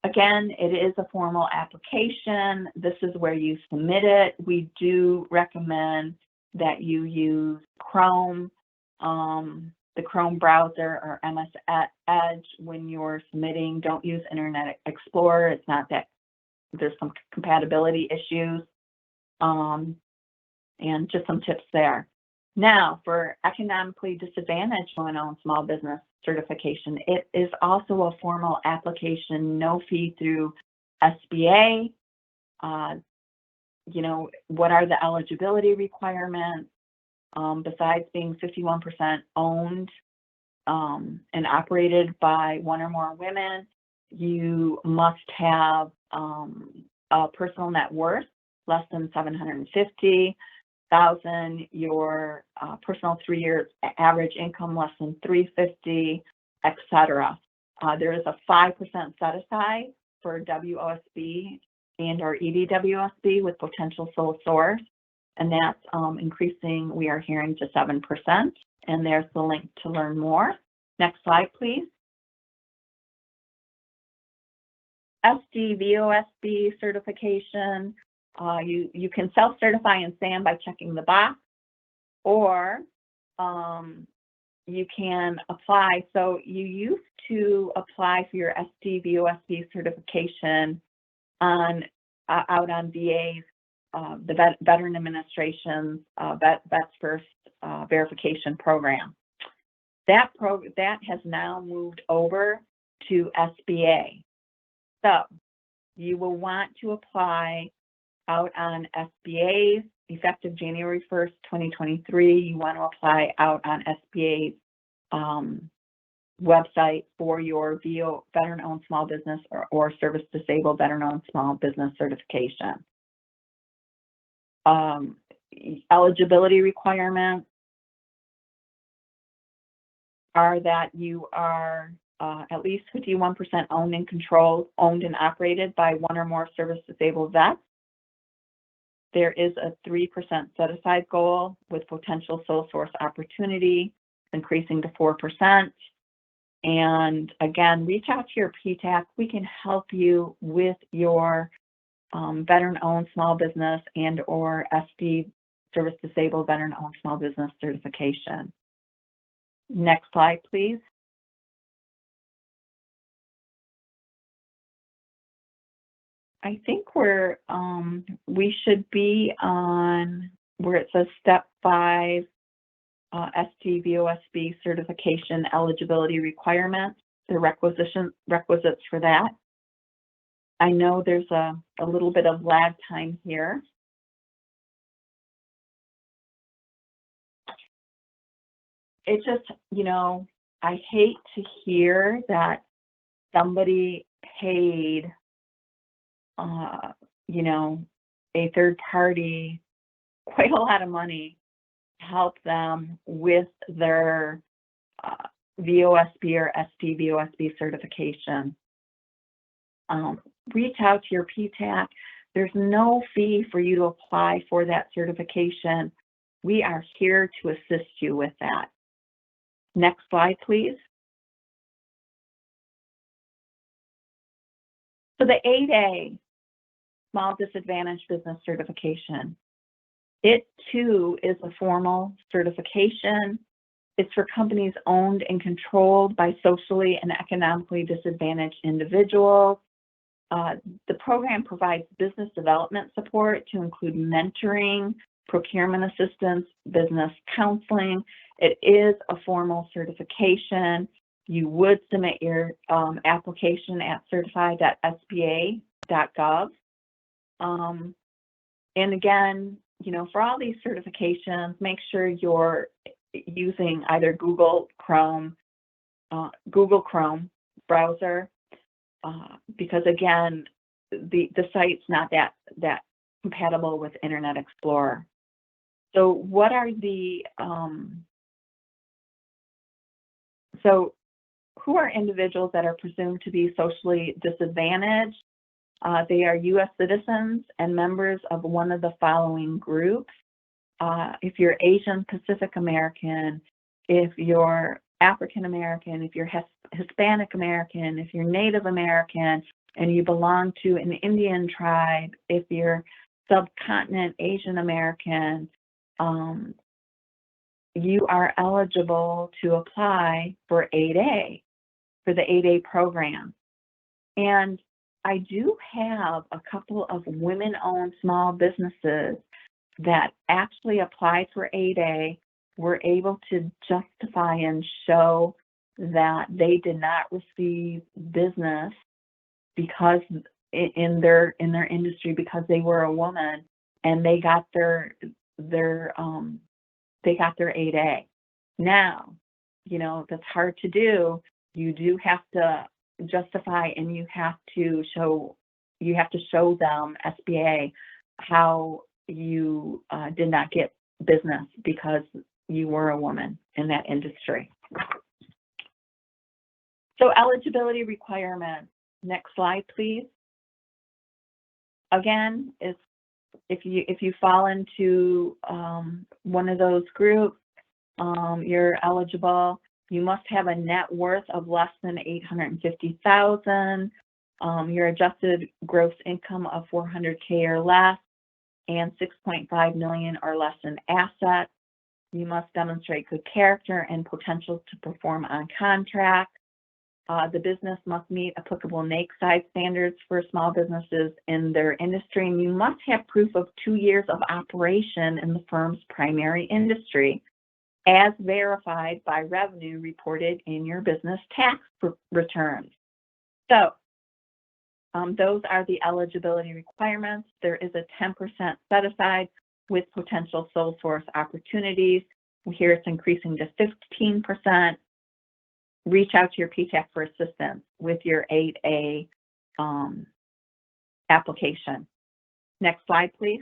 Again, it is a formal application. This is where you submit it. We do recommend that you use Chrome, the Chrome browser, or MS Edge when you're submitting. Don't use Internet Explorer. It's not that, there's some compatibility issues, and just some tips there. Now, for economically disadvantaged women-owned small business certification, it is also a formal application, no fee through SBA. You know, what are the eligibility requirements? Besides being 51% owned and operated by one or more women, you must have a personal net worth less than $750,000, your personal 3 years average income less than $350,000, etc. There is a 5% set aside for WOSB and or EDWSB with potential sole source, and that's increasing, we are hearing, to 7%, and there's the link to learn more. Next slide, please. SDVOSB certification, you can self-certify in SAM by checking the box, or you can apply. So you used to apply for your SDVOSB certification out on VA's, the Veteran Administration's Vets First verification program. That has now moved over to SBA. So You will want to apply out on SBA's effective January 1st, 2023. You want to apply out on SBA's website for your VO, veteran-owned small business or service-disabled veteran-owned small business certification. Eligibility requirements are that you are at least 51% owned and operated by one or more service-disabled vets. There is a 3% set-aside goal with potential sole source opportunity increasing to 4%. And again, reach out to your PTAC. We can help you with your veteran-owned small business and or SD service-disabled veteran-owned small business certification. Next slide, please. I think we should be on where it says step 5, ST-VOSB certification eligibility requirements, the requisites for that. I know there's a little bit of lag time here. It just, you know, I hate to hear that somebody paid, you know, a third party quite a lot of money to help them with their VOSB or ST-VOSB certification. Reach out to your PTAC. There's no fee for you to apply for that certification. We are here to assist you with that. Next slide, please. So the 8A, Small Disadvantaged Business Certification. It too is a formal certification. It's for companies owned and controlled by socially and economically disadvantaged individuals. The program provides business development support to include mentoring, procurement assistance, business counseling. It is a formal certification. You would submit your application at certified.sba.gov. And again, you know, for all these certifications, make sure you're using either Google Chrome browser, because again, the site's not that compatible with Internet Explorer. So what are the so who are individuals that are presumed to be socially disadvantaged? They are U.S. citizens and members of one of the following groups. If you're Asian Pacific American, if you're African American, if you're Hispanic American, if you're Native American, and you belong to an Indian tribe, if you're subcontinent Asian American, you are eligible to apply for 8A, for the 8A program. And I do have a couple of women-owned small businesses that actually applied for 8A, were able to justify and show that they did not receive business because in their industry because they were a woman, and they got their 8A. Now, you know, that's hard to do. You do have to justify, and you have to show them, SBA, how you did not get business because you were a woman in that industry. So eligibility requirements. Next slide, please. Again, if you fall into one of those groups, you're eligible. You must have a net worth of less than $850,000. Your adjusted gross income of $400K or less, and $6.5 million or less in assets. You must demonstrate good character and potential to perform on contract. The business must meet applicable NAICS size standards for small businesses in their industry, and you must have proof of 2 years of operation in the firm's primary industry, as verified by revenue reported in your business tax returns. So Those are the eligibility requirements. There is a 10% set aside with potential sole source opportunities. Here it's increasing to 15%. Reach out to your PTAC for assistance with your 8A application. Next slide, please.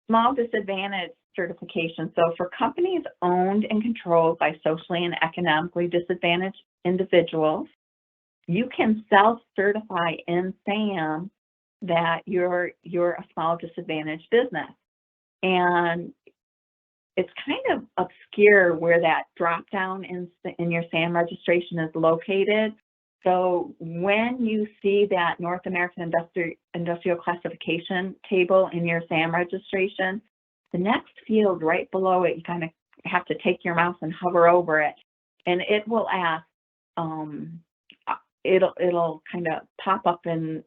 Small disadvantage certification. So for companies owned and controlled by socially and economically disadvantaged individuals, you can self-certify in SAM that you're a small disadvantaged business. And it's kind of obscure where that drop down in your SAM registration is located. So when you see that North American Industrial Classification table in your SAM registration, the next field right below it, you kind of have to take your mouse and hover over it, and it will ask, it'll kind of pop up in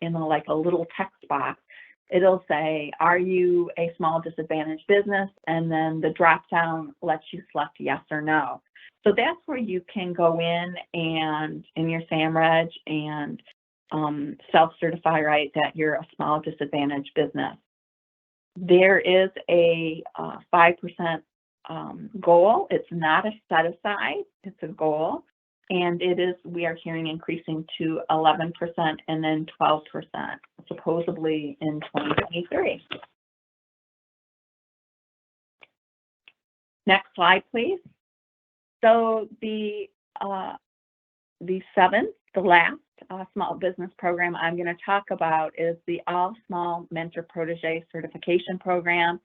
like a little text box. It'll say, are you a small disadvantaged business? And then the drop down lets you select yes or no. So that's where you can go in and in your SAM reg and self-certify, right, that you're a small disadvantaged business. There is a 5% goal. It's not a set aside, it's a goal. And it is, we are hearing, increasing to 11% and then 12%, supposedly in 2023. Next slide, please. So the seventh, the last small business program I'm going to talk about is the All Small Mentor Protege Certification Program.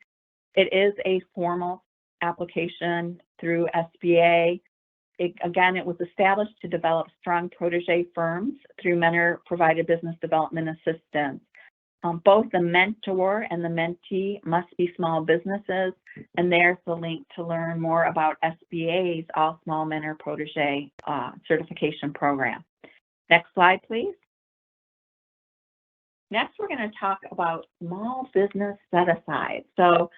It is a formal application through SBA. Again, it was established to develop strong protege firms through mentor-provided business development assistance. Both the mentor and the mentee must be small businesses, and there's the link to learn more about SBA's All Small Mentor Protege Certification Program. Next slide, please. Next, we're going to talk about small business set-aside. So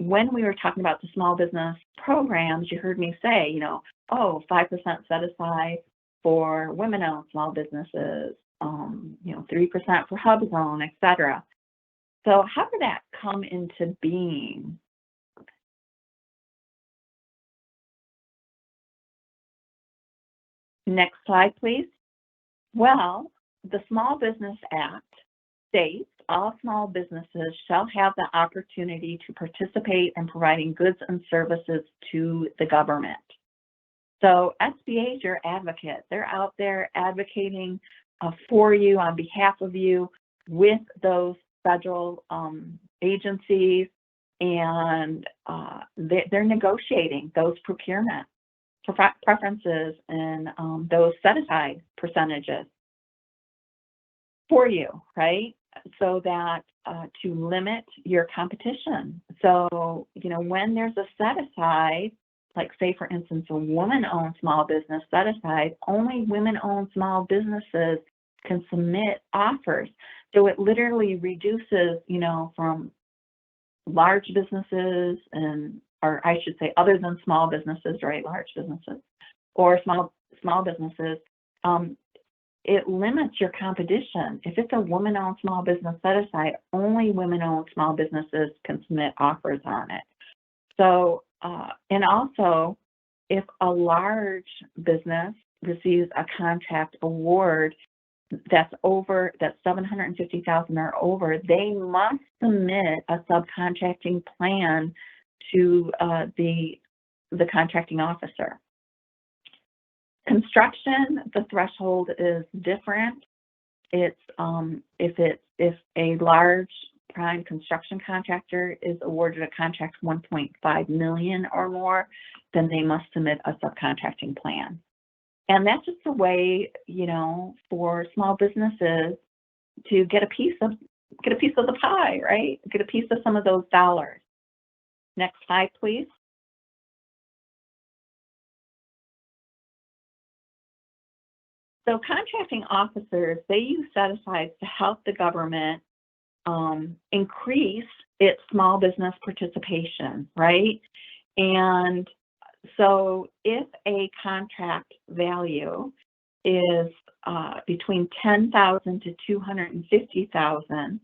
when we were talking about the small business programs, you heard me say, 5% set aside for women-owned small businesses, 3% for HubZone, et cetera. So how did that come into being? Next slide, please. Well, the Small Business Act states all small businesses shall have the opportunity to participate in providing goods and services to the government. So SBA is your advocate. They're out there advocating for you, on behalf of you, with those federal agencies, and they're negotiating those procurement preferences and those set-aside percentages for you, right? So that to limit your competition. So, when there's a set-aside, like say, for instance, a woman-owned small business set-aside, only women-owned small businesses can submit offers. So it literally reduces, from large businesses or I should say other than small businesses, right, large businesses or small businesses, it limits your competition. If it's a woman-owned small business set-aside, only women-owned small businesses can submit offers on it. So, and also, if a large business receives a contract award that's $750,000 or over, they must submit a subcontracting plan to the contracting officer. Construction, the threshold is different. It's if a large prime construction contractor is awarded a contract $1.5 million or more, then they must submit a subcontracting plan. And that's just a way, for small businesses to get a piece of the pie, right? Get a piece of some of those dollars. Next slide, please. So contracting officers, they use set-asides to help the government increase its small business participation, right? And so if a contract value is between $10,000 to $250,000,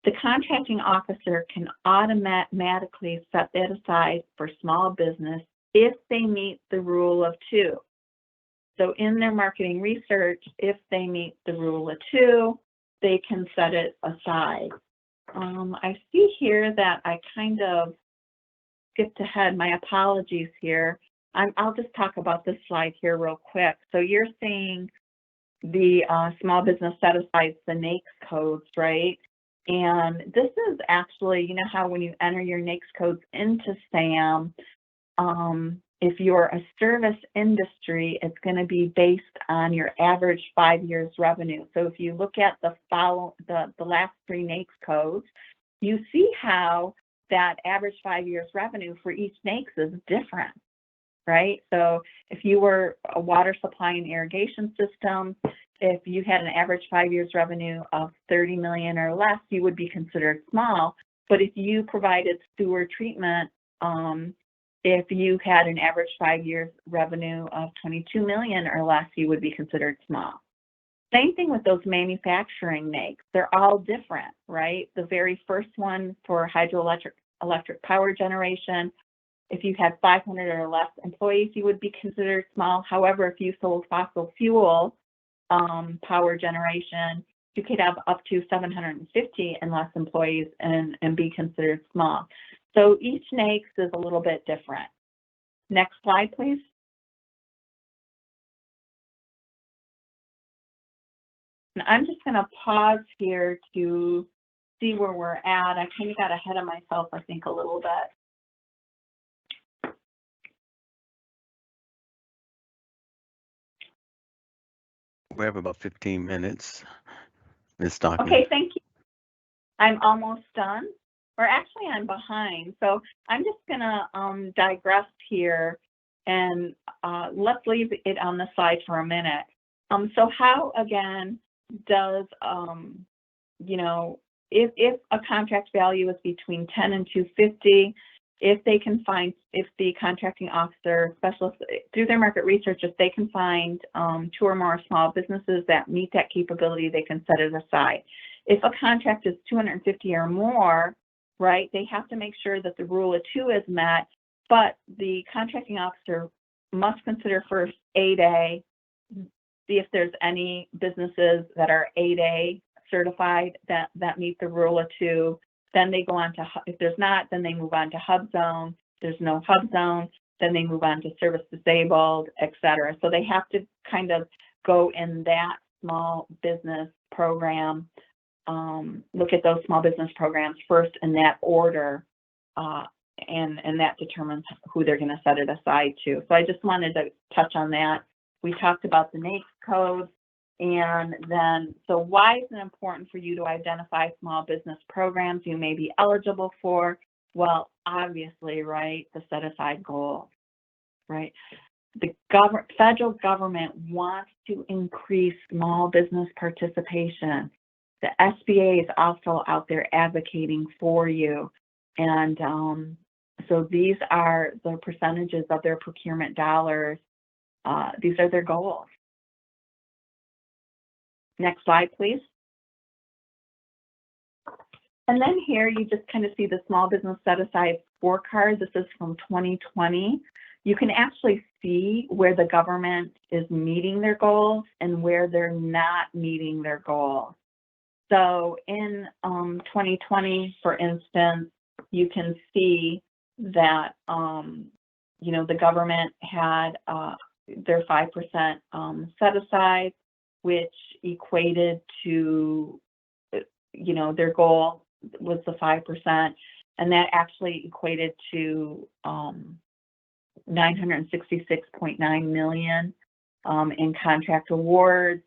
the contracting officer can automatically set that aside for small business if they meet the rule of 2. So in their marketing research, if they meet the rule of 2, they can set it aside. I see here that I kind of skipped ahead. My apologies here. I'll just talk about this slide here real quick. So you're seeing the small business set aside, the NAICS codes, right? And this is actually, you know how when you enter your NAICS codes into SAM, if you're a service industry, it's going to be based on your average 5 years revenue. So if you look at the last 3 NAICS codes, you see how that average 5 years revenue for each NAICS is different, right? So if you were a water supply and irrigation system, if you had an average 5 years revenue of 30 million or less, you would be considered small. But if you provided sewer treatment, if you had an average 5 years revenue of 22 million or less, you would be considered small. Same thing with those manufacturing NAICS. They're all different, right? The very first one for hydroelectric power generation, if you had 500 or less employees, you would be considered small. However, if you sold fossil fuel power generation, you could have up to 750 and less employees and be considered small. So each NAICS is a little bit different. Next slide, please. And I'm just going to pause here to see where we're at. I kind of got ahead of myself, I think, a little bit. We have about 15 minutes, Ms. Stockman. Okay, thank you. I'm almost done. Or actually, I'm behind. So I'm just going to digress here and let's leave it on the slide for a minute. So how, again, does, you know, if a contract value is between 10 and 250, if they can find, if the contracting officer specialist through their market research, if they can find 2 or more small businesses that meet that capability, they can set it aside. If a contract is 250 or more, right, they have to make sure that the rule of 2 is met, but the contracting officer must consider first 8A, see if there's any businesses that are 8A certified that meet the rule of 2. Then they go on to, if there's not, then they move on to hub zone. If there's no hub zone, then they move on to service disabled, et cetera. So they have to kind of go in that small business program, look at those small business programs first in that order, and that determines who they're going to set it aside to. So I just wanted to touch on that. We talked about the NAICS codes, and then, so why is it important for you to identify small business programs you may be eligible for? Well, obviously, right, the set-aside goal, right? The federal government wants to increase small business participation. The SBA is also out there advocating for you. And so these are the percentages of their procurement dollars. These are their goals. Next slide, please. And then here you just kind of see the small business set-aside scorecard. This is from 2020. You can actually see where the government is meeting their goals and where they're not meeting their goals. So in 2020, for instance, you can see that, you know, the government had their 5% set aside, which equated to, you know, their goal was the 5%, and that actually equated to 966.9 million in contract awards.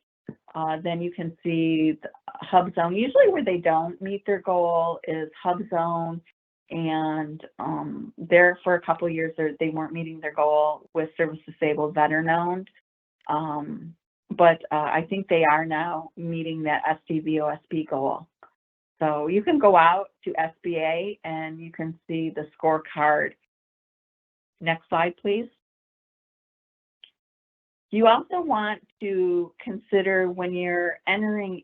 Then you can see the hub zone. Usually where they don't meet their goal is hub zone, and there for a couple of years they weren't meeting their goal with service disabled veteran owned. But I think they are now meeting that SDVOSB goal. So you can go out to SBA and you can see the scorecard. Next slide, please. You also want to consider when you're doing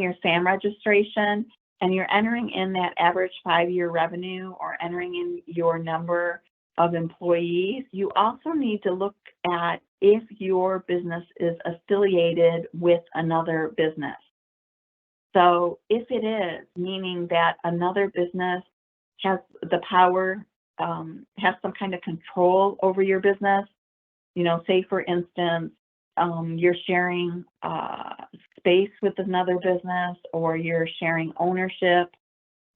your SAM registration and you're entering in that average 5-year revenue or entering in your number of employees, you also need to look at if your business is affiliated with another business. So if it is, meaning that another business has the power, has some kind of control over your business, say for instance, you're sharing space with another business, or you're sharing ownership,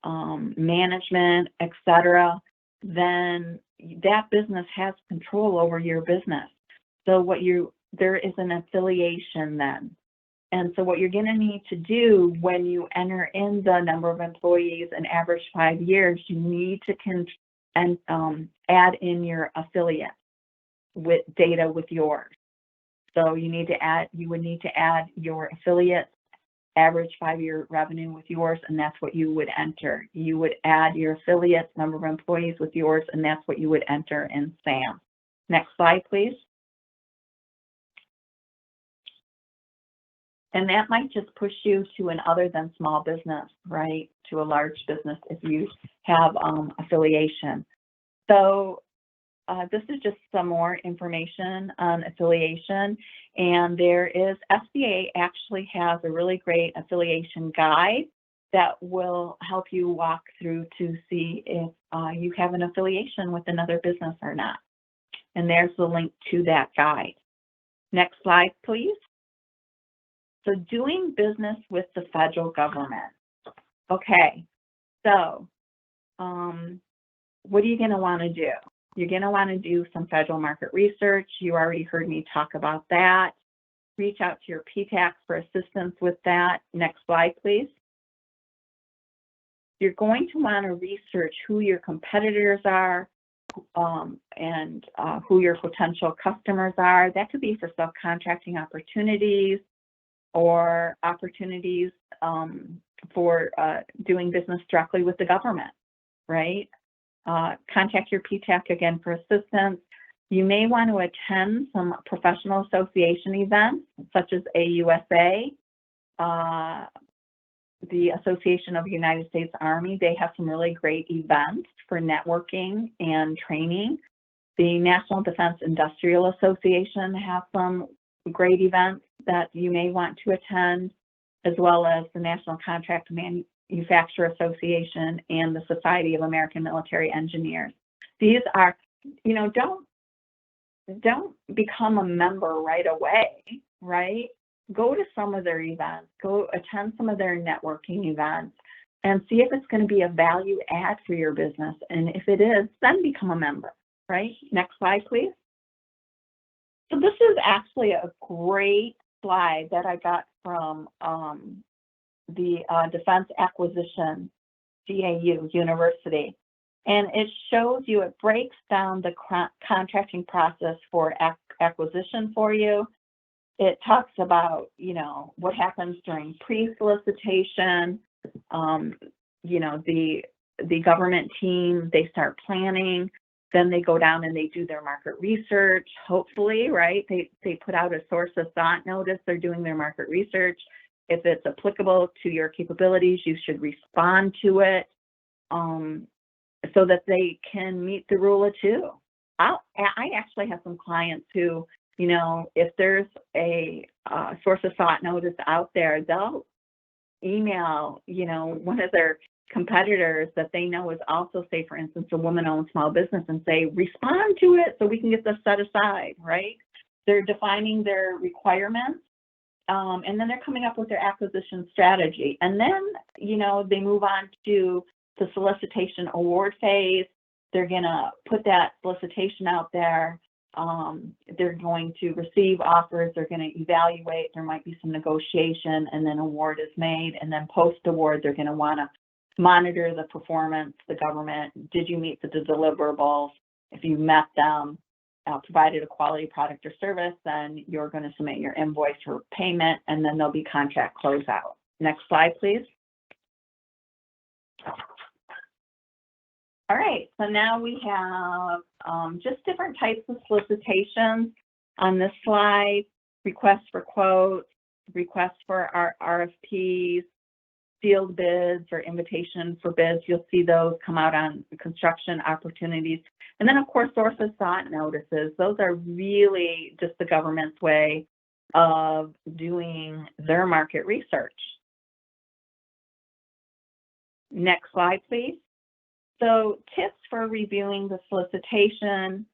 management, etc., then that business has control over your business. So there is an affiliation then. And so what you're going to need to do when you enter in the number of employees and average 5 years, you need to add in your affiliate with data with yours. So you would need to add your affiliate average 5-year revenue with yours, and that's what you would enter. You would add your affiliate number of employees with yours, and that's what you would enter in SAM. Next slide, please. And that might just push you to an other than small business, right? To a large business if you have affiliation. So this is just some more information on affiliation. And SBA actually has a really great affiliation guide that will help you walk through to see if you have an affiliation with another business or not. And there's the link to that guide. Next slide, please. So doing business with the federal government. Okay, so what are you going to want to do? You're going to want to do some federal market research. You already heard me talk about that. Reach out to your PTAC for assistance with that. Next slide, please. You're going to want to research who your competitors are and who your potential customers are. That could be for subcontracting opportunities or opportunities for doing business directly with the government, right? Contact your PTAC again for assistance. You may want to attend some professional association events, such as AUSA, the Association of the United States Army. They have some really great events for networking and training. The National Defense Industrial Association has some great events that you may want to attend, as well as the National Contract Manufacturer Association and the Society of American Military Engineers. These are, don't become a member right away, right? Go to some of their events, go attend some of their networking events, and see if it's going to be a value add for your business. And if it is, then become a member, right? Next slide, please. So this is actually a great slide that I got from the Defense Acquisition GAU University. And it shows you, it breaks down the contracting process for acquisition for you. It talks about, what happens during pre-solicitation. The government team, they start planning. Then they go down and they do their market research, hopefully, right? They put out a source of thought notice. They're doing their market research. If it's applicable to your capabilities, you should respond to it so that they can meet the rule of two. I actually have some clients who, if there's a source of thought notice out there, they'll email, one of their competitors that they know is also, say, for instance, a woman-owned small business, and say, respond to it so we can get this set aside, right? They're defining their requirements, and then they're coming up with their acquisition strategy. And then, they move on to the solicitation award phase. They're going to put that solicitation out there. They're going to receive offers. They're going to evaluate. There might be some negotiation, and then award is made. And then post-award, they're going to want to monitor the performance, the government. Did you meet the deliverables? If you met them, provided a quality product or service, then you're going to submit your invoice for payment, and then there'll be contract closeout. Next slide, please. All right, so now we have just different types of solicitations. On this slide, requests for quotes, requests for our RFPs, sealed bids or invitation for bids, you'll see those come out on construction opportunities. And then of course, sources sought notices. Those are really just the government's way of doing their market research. Next slide, please. So tips for reviewing the solicitation.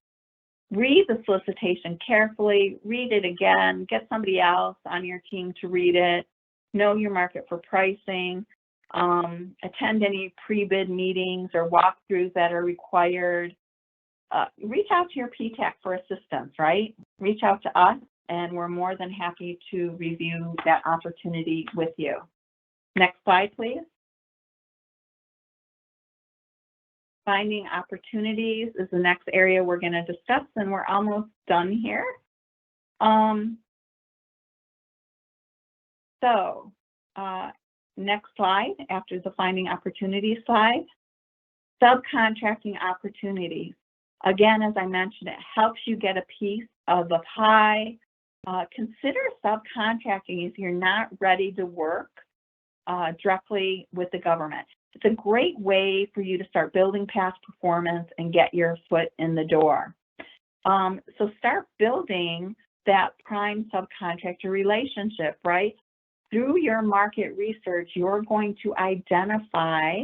Read the solicitation carefully, read it again, get somebody else on your team to read it, know your market for pricing, attend any pre-bid meetings or walkthroughs that are required. Reach out to your PTAC for assistance, right? Reach out to us and we're more than happy to review that opportunity with you. Next slide, please. Finding opportunities is the next area we're going to discuss, and we're almost done here. Next slide, after the finding opportunities slide, subcontracting opportunities. Again, as I mentioned, it helps you get a piece of the pie. Consider subcontracting if you're not ready to work directly with the government. It's a great way for you to start building past performance and get your foot in the door. So start building that prime subcontractor relationship, right? Through your market research, you're going to identify,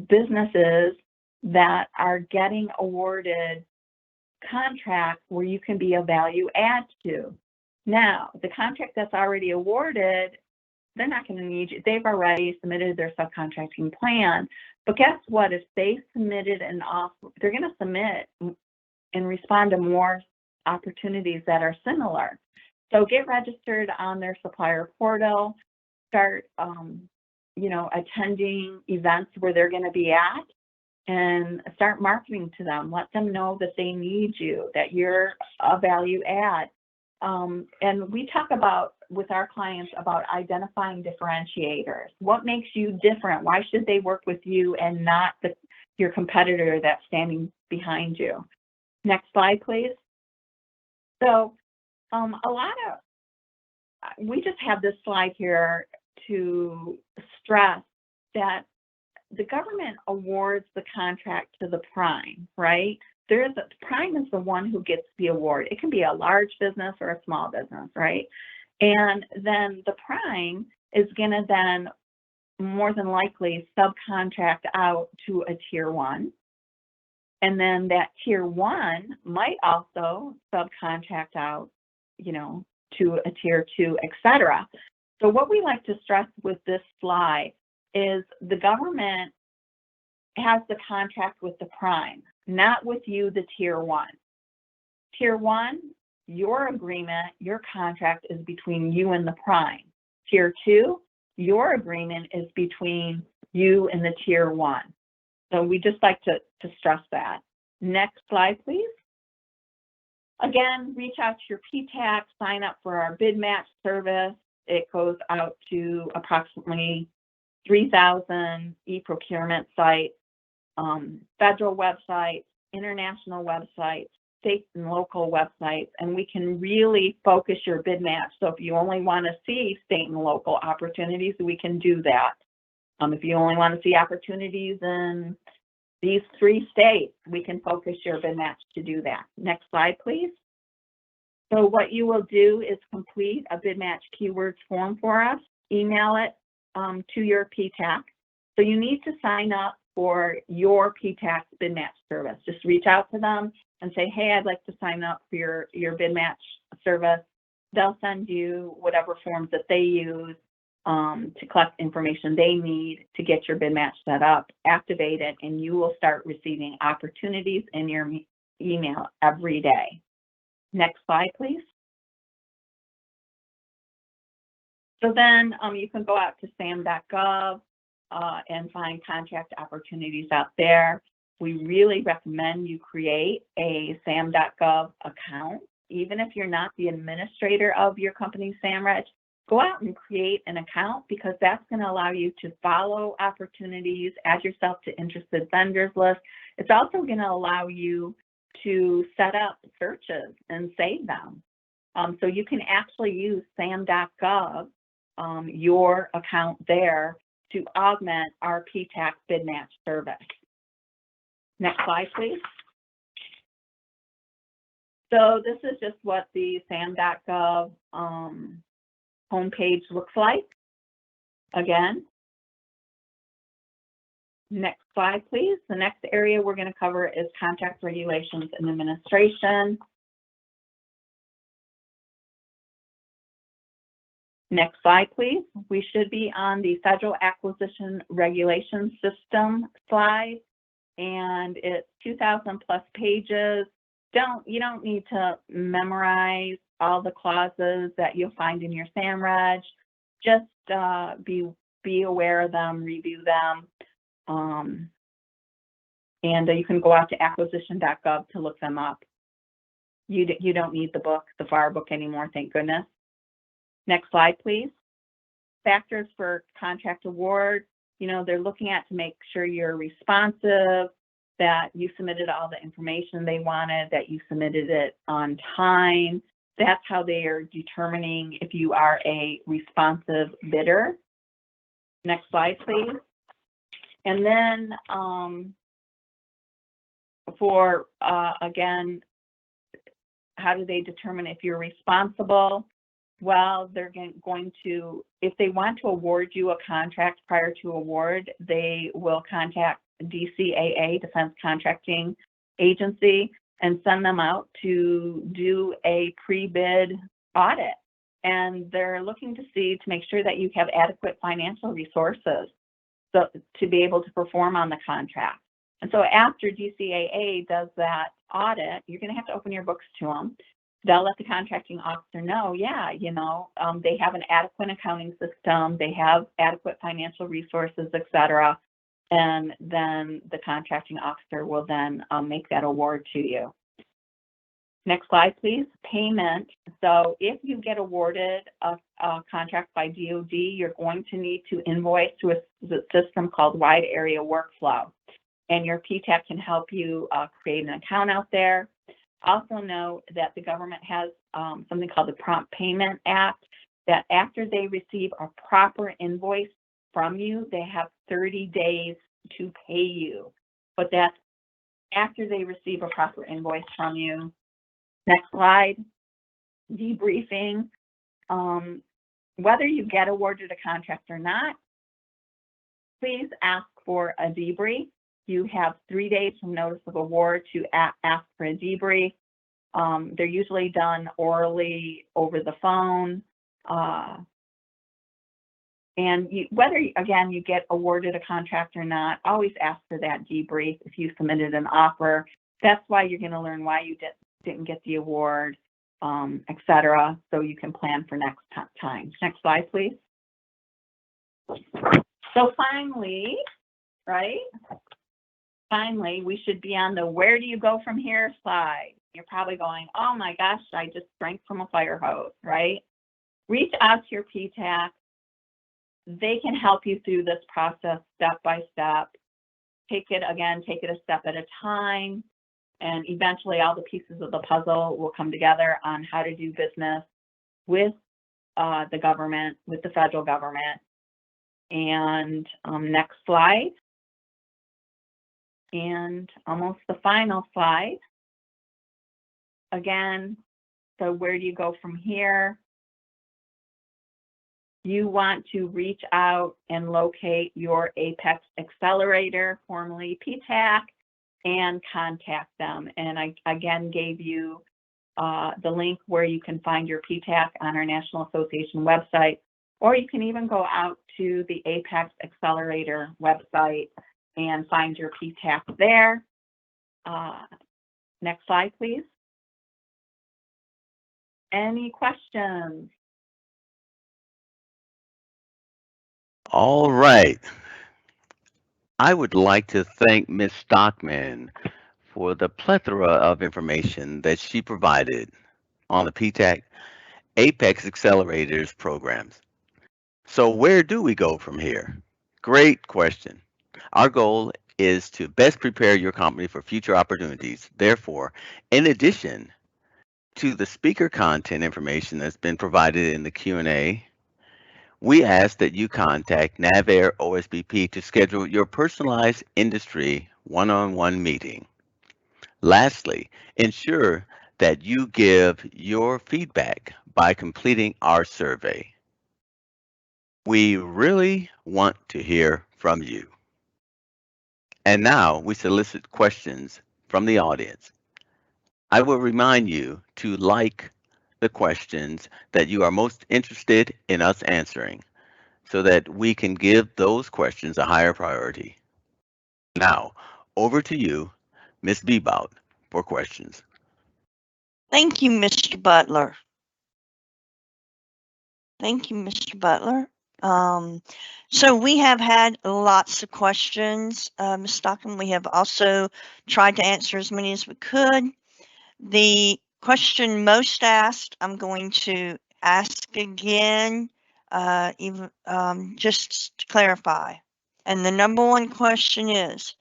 businesses that are getting awarded contracts where you can be a value add to. Now, the contract that's already awarded, they're not going to need you. They've already submitted their subcontracting plan. But guess what? If they submitted an offer, they're going to submit and respond to more opportunities that are similar. So get registered on their supplier portal. Start, attending events where they're going to be at, and start marketing to them. Let them know that they need you, that you're a value add. And we talk about with our clients about identifying differentiators. What makes you different? Why should they work with you and not your competitor that's standing behind you? Next slide, please. So we just have this slide here to stress that the government awards the contract to the prime, right? The prime is the one who gets the award. It can be a large business or a small business, right? And then the prime is going to then more than likely subcontract out to a tier one. And then that tier one might also subcontract out, to a tier two, et cetera. So what we like to stress with this slide is the government has the contract with the prime, not with you, the tier one. Tier one, your agreement, your contract is between you and the prime. Tier two, your agreement is between you and the tier one. So we just like to stress that. Next slide, please. Again, reach out to your PTAC, sign up for our bid match service. It goes out to approximately 3,000 e-procurement sites, federal websites, international websites, state and local websites, and we can really focus your bid match. So if you only want to see state and local opportunities, we can do that. If you only want to see opportunities in these 3 states, we can focus your bid match to do that. Next slide, please. So what you will do is complete a bid match keywords form for us, email it to your PTAC. So you need to sign up for your PTAC bid match service. Just reach out to them and say, hey, I'd like to sign up for your bid match service. They'll send you whatever forms that they use to collect information they need to get your bid match set up, activate it, and you will start receiving opportunities in your email every day. Next slide, please. So then you can go out to sam.gov and find contract opportunities out there. We really recommend you create a sam.gov account. Even if you're not the administrator of your company's SAMREG, go out and create an account, because that's going to allow you to follow opportunities, add yourself to interested vendors list. It's also going to allow you to set up searches and save them. So you can actually use sam.gov, your account there, to augment our PTAC bid match service. Next slide, please. So this is just what the sam.gov homepage looks like. Again, next slide, please. The next area we're going to cover is contract regulations and administration. Next slide, please. We should be on the Federal Acquisition Regulation System slide, and it's 2,000 plus pages. You don't need to memorize all the clauses that you'll find in your SAMReg. Just be aware of them, review them, and you can go out to acquisition.gov to look them up. You don't need the book, the FAR book anymore, thank goodness. Next slide, please. Factors for contract award. They're looking at to make sure you're responsive, that you submitted all the information they wanted, that you submitted it on time. That's how they are determining if you are a responsive bidder. Next slide, please. And then again, how do they determine if you're responsible? Well, they're going to, if they want to award you a contract prior to award, they will contact DCAA, Defense Contracting Agency, and send them out to do a pre-bid audit. And they're looking to make sure that you have adequate financial resources to be able to perform on the contract. And so after DCAA does that audit, you're going to have to open your books to them. They'll let the contracting officer know, yeah, they have an adequate accounting system, they have adequate financial resources, et cetera. And then the contracting officer will then make that award to you. Next slide, please. Payment. So if you get awarded a contract by DoD, you're going to need to invoice through a system called Wide Area Workflow. And your PTAC can help you create an account out there. Also know that the government has something called the Prompt Payment Act, that after they receive a proper invoice from you, they have 30 days to pay you. But that's after they receive a proper invoice from you. Next slide. Debriefing. Whether you get awarded a contract or not, please ask for a debrief. You have 3 days from notice of award to ask for a debrief. They're usually done orally over the phone. And whether, again, you get awarded a contract or not, always ask for that debrief if you submitted an offer. That's why you're going to learn why you didn't get the award, et cetera, so you can plan for next time. Next slide, please. So finally, right? Finally, we should be on the where do you go from here slide. You're probably going, oh my gosh, I just drank from a fire hose, right? Reach out to your PTAC. They can help you through this process step by step. Take it a step at a time, and eventually all the pieces of the puzzle will come together on how to do business with the government, with the federal government. And next slide. And almost the final slide. Again, so where do you go from here? You want to reach out and locate your Apex Accelerator, formerly PTAC, and contact them. And I again gave you the link where you can find your PTAC on our National Association website, or you can even go out to the Apex Accelerator website and find your PTAC there. Next slide, please. Any questions? All right. I would like to thank Ms. Stockman for the plethora of information that she provided on the PTAC Apex Accelerators programs. So where do we go from here? Great question. Our goal is to best prepare your company for future opportunities. Therefore, in addition to the speaker content information that's been provided in the Q&A, we ask that you contact NavAir OSBP to schedule your personalized industry one-on-one meeting. Lastly, ensure that you give your feedback by completing our survey. We really want to hear from you. And now we solicit questions from the audience. I will remind you to like the questions that you are most interested in us answering so that we can give those questions a higher priority. Now, over to you, Ms. Bebout, for questions. Thank you, Mr. Butler. Thank you, Mr. Butler. So we have had lots of questions, Ms. Stockham. We have also tried to answer as many as we could. The question most asked, I'm going to ask again, just to clarify. And the number one question is,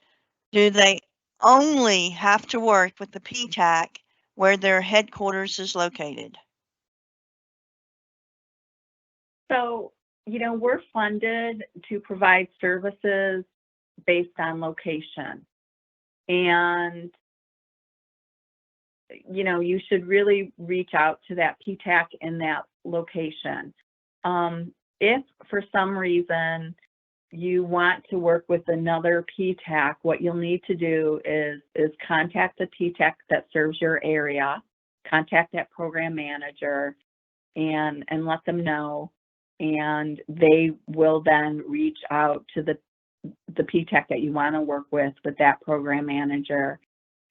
do they only have to work with the PTAC where their headquarters is located? So, we're funded to provide services based on location. And, you should really reach out to that PTAC in that location. If for some reason you want to work with another PTAC, what you'll need to do is contact the PTAC that serves your area, contact that program manager, and let them know, and they will then reach out to the PTAC that you want to work with that program manager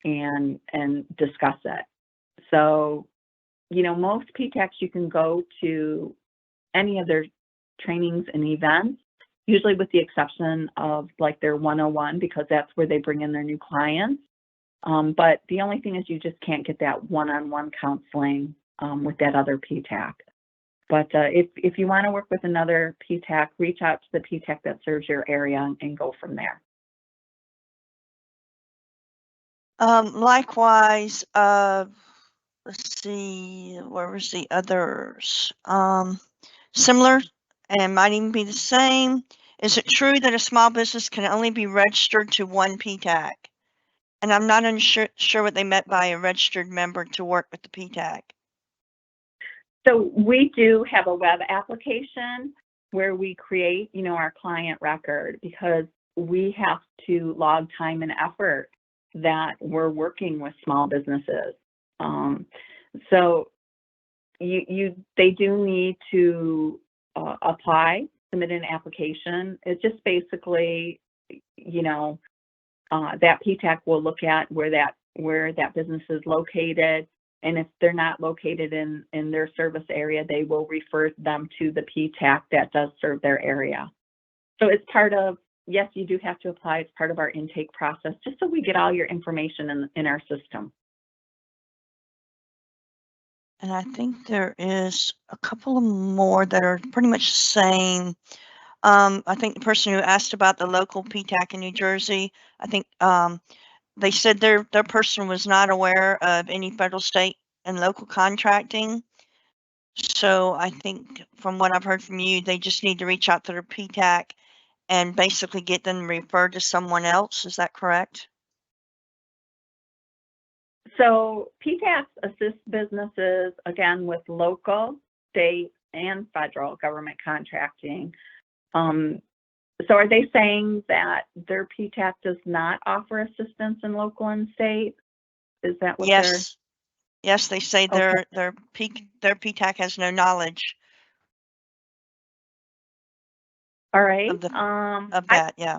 and discuss it. So, most PTACs, you can go to any of their trainings and events, usually with the exception of like their 101, because that's where they bring in their new clients. But the only thing is you just can't get that one-on-one counseling with that other PTAC. But if you want to work with another PTAC, reach out to the PTAC that serves your area and go from there. Likewise, let's see, where was the others? Similar and might even be the same. Is it true that a small business can only be registered to one PTAC? And I'm not sure what they meant by a registered member to work with the PTAC. So we do have a web application where we create, our client record, because we have to log time and effort that we're working with small businesses. So they do need to apply, submit an application. It's just basically, that PTAC will look at where that business is located. And if they're not located in their service area, they will refer them to the PTAC that does serve their area. So it's part of, yes, you do have to apply. It's part of our intake process, just so we get all your information in our system. And I think there is a couple of more that are pretty much the same. I think the person who asked about the local PTAC in New Jersey, I think they said their person was not aware of any federal, state, and local contracting. So I think from what I've heard from you, they just need to reach out to their PTAC and basically get them referred to someone else. Is that correct? So PTACs assist businesses, again, with local, state, and federal government contracting. So are they saying that their PTAC does not offer assistance in local and state? Is that what they're? Yes, they say Okay. their PTAC has no knowledge. All right. Of that, yeah.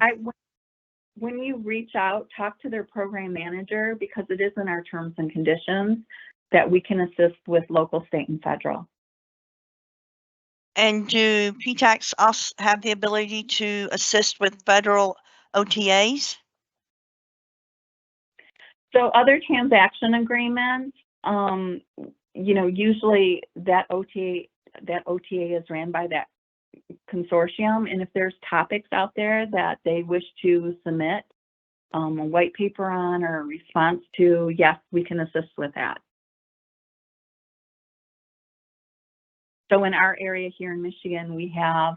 When you reach out, talk to their program manager, because it is in our terms and conditions that we can assist with local, state, and federal. And do PTACs also have the ability to assist with federal OTAs? So other transaction agreements, usually that OTA is ran by that consortium, and if there's topics out there that they wish to submit a white paper on or a response to, yes, we can assist with that. So in our area here in Michigan, we have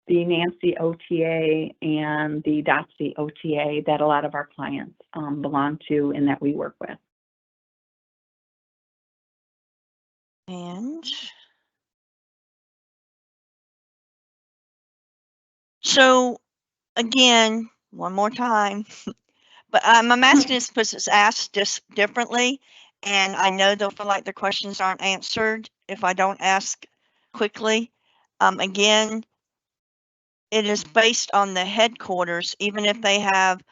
the Nancy OTA and the DOTC OTA that a lot of our clients belong to and that we work with. And so again, one more time, but I'm asking this because it's asked just differently, and I know they'll feel like their questions aren't answered if I don't ask quickly. Again, it is based on the headquarters, even if they have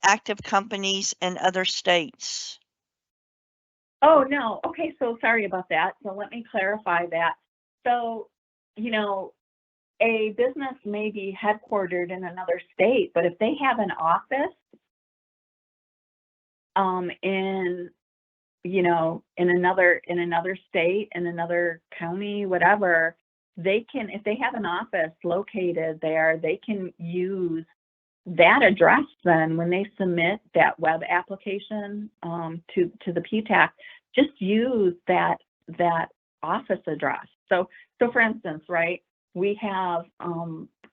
active companies in other states. Oh, no. Okay, so sorry about that. So let me clarify that. So, you know, a business may be headquartered in another state, but if they have an office in, you know, in another state, in another county, whatever, they can, if they have an office located there, they can use that address then when they submit that web application to the PTAC. Just use that office address. So for instance, right, we have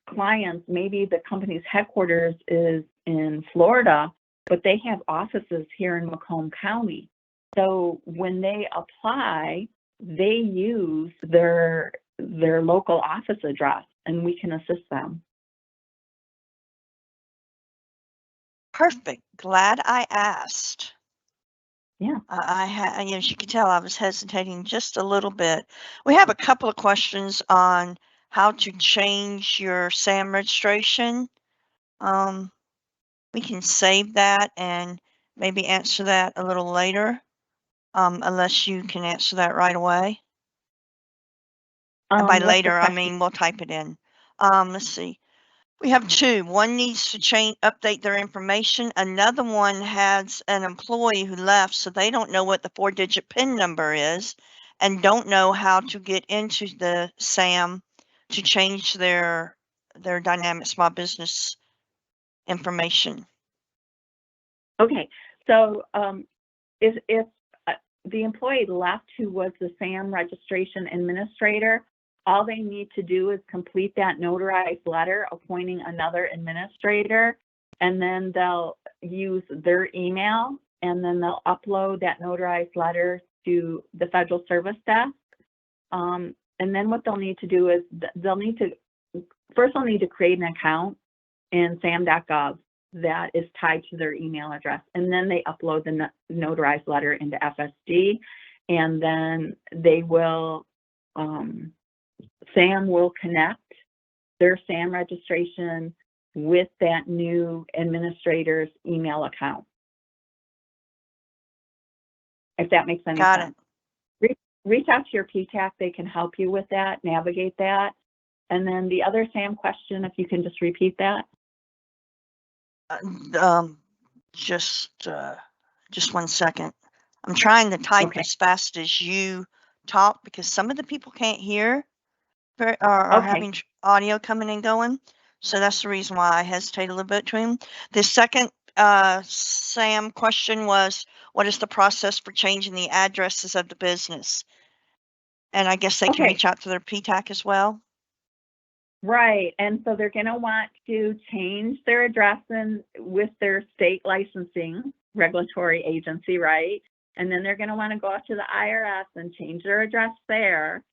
clients, maybe the company's headquarters is in Florida, but they have offices here in Macomb County. So when they apply, they use their local office address, and we can assist them. Perfect. Glad I asked. Yeah. As you can tell, I was hesitating just a little bit. We have a couple of questions on how to change your SAM registration. We can save that and maybe answer that a little later, unless you can answer that right away. And by later, I mean we'll type it in. Let's see. We have two. One needs to update their information. Another one has an employee who left, so they don't know what the 4-digit PIN number is and don't know how to get into the SAM to change their dynamic small business information. Okay, so if the employee left who was the SAM registration administrator, all they need to do is complete that notarized letter appointing another administrator, and then they'll use their email, and then they'll upload that notarized letter to the Federal Service Desk. And then what they'll need to do is they'll need to create an account in sam.gov that is tied to their email address, and then they upload the notarized letter into FSD, and then they will SAM will connect their SAM registration with that new administrator's email account. If that makes any sense. Got it. Reach out to your PTAC. They can help you with that, navigate that. And then the other SAM question, if you can just repeat that. Just 1 second. I'm trying to type as fast as you talk because some of the people can't hear or are having audio coming and going. So that's the reason why I hesitate a little bit between. The second SAM question was, what is the process for changing the addresses of the business? And I guess they can reach out to their PTAC as well. Right, and so they're going to want to change their address with their state licensing regulatory agency, right? And then they're going to want to go out to the IRS and change their address there.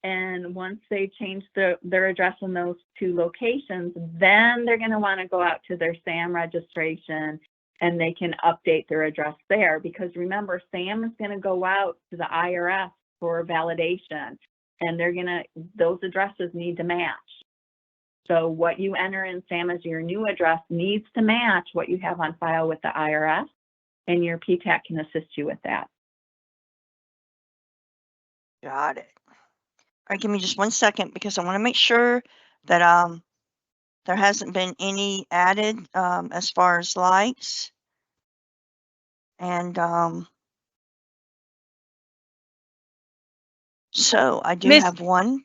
And once they change their address in those two locations, then they're going to want to go out to their SAM registration and they can update their address there. Because remember, SAM is going to go out to the IRS for validation, and those addresses need to match. So what you enter in SAM as your new address needs to match what you have on file with the IRS, and your PTAC can assist you with that. Got it. All right, give me just 1 second because I want to make sure that there hasn't been any added as far as likes. And so I do have one.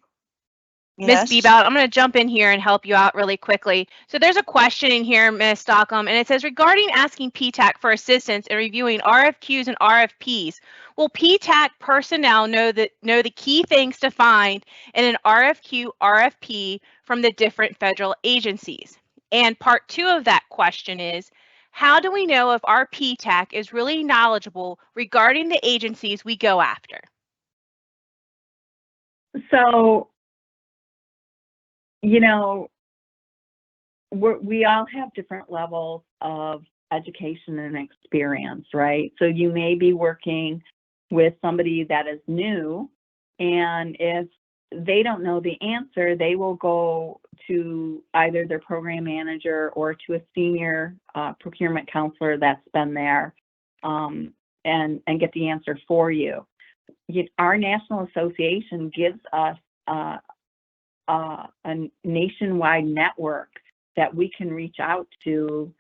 Ms. Yes. Bebout, I'm going to jump in here and help you out really quickly. So there's a question in here, Ms. Stockham, and it says, regarding asking PTAC for assistance in reviewing RFQs and RFPs, will PTAC personnel know the key things to find in an RFQ, RFP from the different federal agencies? And part 2 of that question is, how do we know if our PTAC is really knowledgeable regarding the agencies we go after? So, you know, we all have different levels of education and experience, right? So you may be working with somebody that is new, and if they don't know the answer, they will go to either their program manager or to a senior procurement counselor that's been there and get the answer for you. Our national association gives us a nationwide network that we can reach out to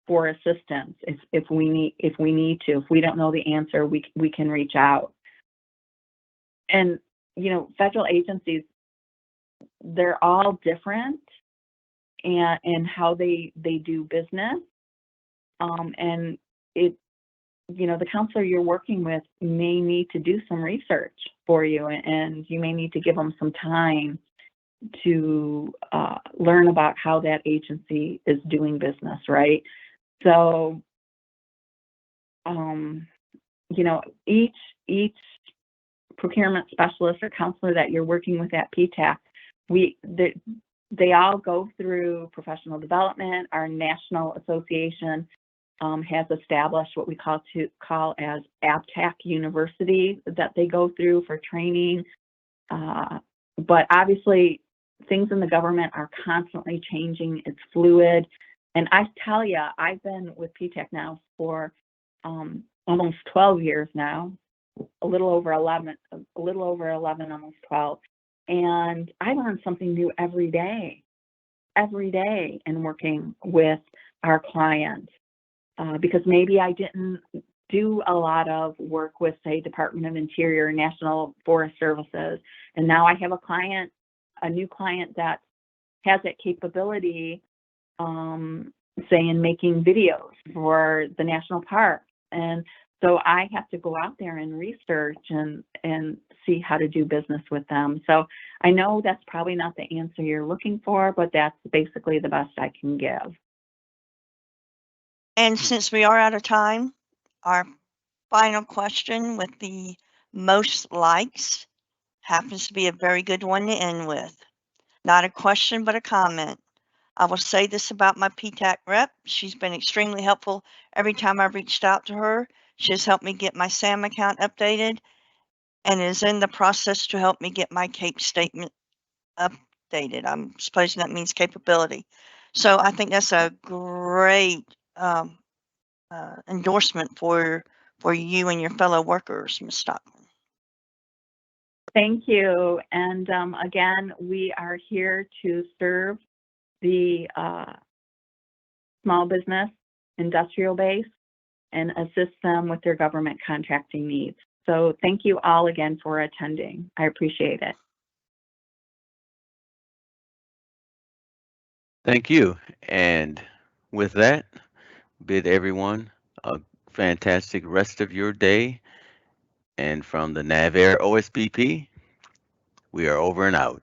for assistance if we need to. If we don't know the answer, we can reach out. And you know, federal agencies, they're all different and how they do business. And it, you know, the counselor you're working with may need to do some research for you, and you may need to give them some time to learn about how that agency is doing business, right? So, you know, each procurement specialist or counselor that you're working with at PTAC, they all go through professional development. Our national association has established what we call as PTAC University that they go through for training. But obviously, things in the government are constantly changing. It's fluid. And I tell you, I've been with PTAC now for almost 12 years now, a little over 11, almost 12. And I learn something new every day in working with our clients. Because maybe I didn't do a lot of work with, say, Department of Interior, National Forest Services, and now I have a new client that has that capability, say, in making videos for the national park. And so I have to go out there and research and see how to do business with them. So I know that's probably not the answer you're looking for, but that's basically the best I can give. And since we are out of time, our final question with the most likes happens to be a very good one to end with. Not a question, but a comment. I will say this about my PTAC rep. She's been extremely helpful every time I've reached out to her. She has helped me get my SAM account updated and is in the process to help me get my CAPE statement updated. I'm supposing that means capability. So I think that's a great endorsement for you and your fellow workers, Ms. Stockman. Thank you. And again, we are here to serve the small business, industrial base, and assist them with their government contracting needs. So thank you all again for attending. I appreciate it. Thank you. And with that, bid everyone a fantastic rest of your day. And from the NAVAIR OSBP, we are over and out.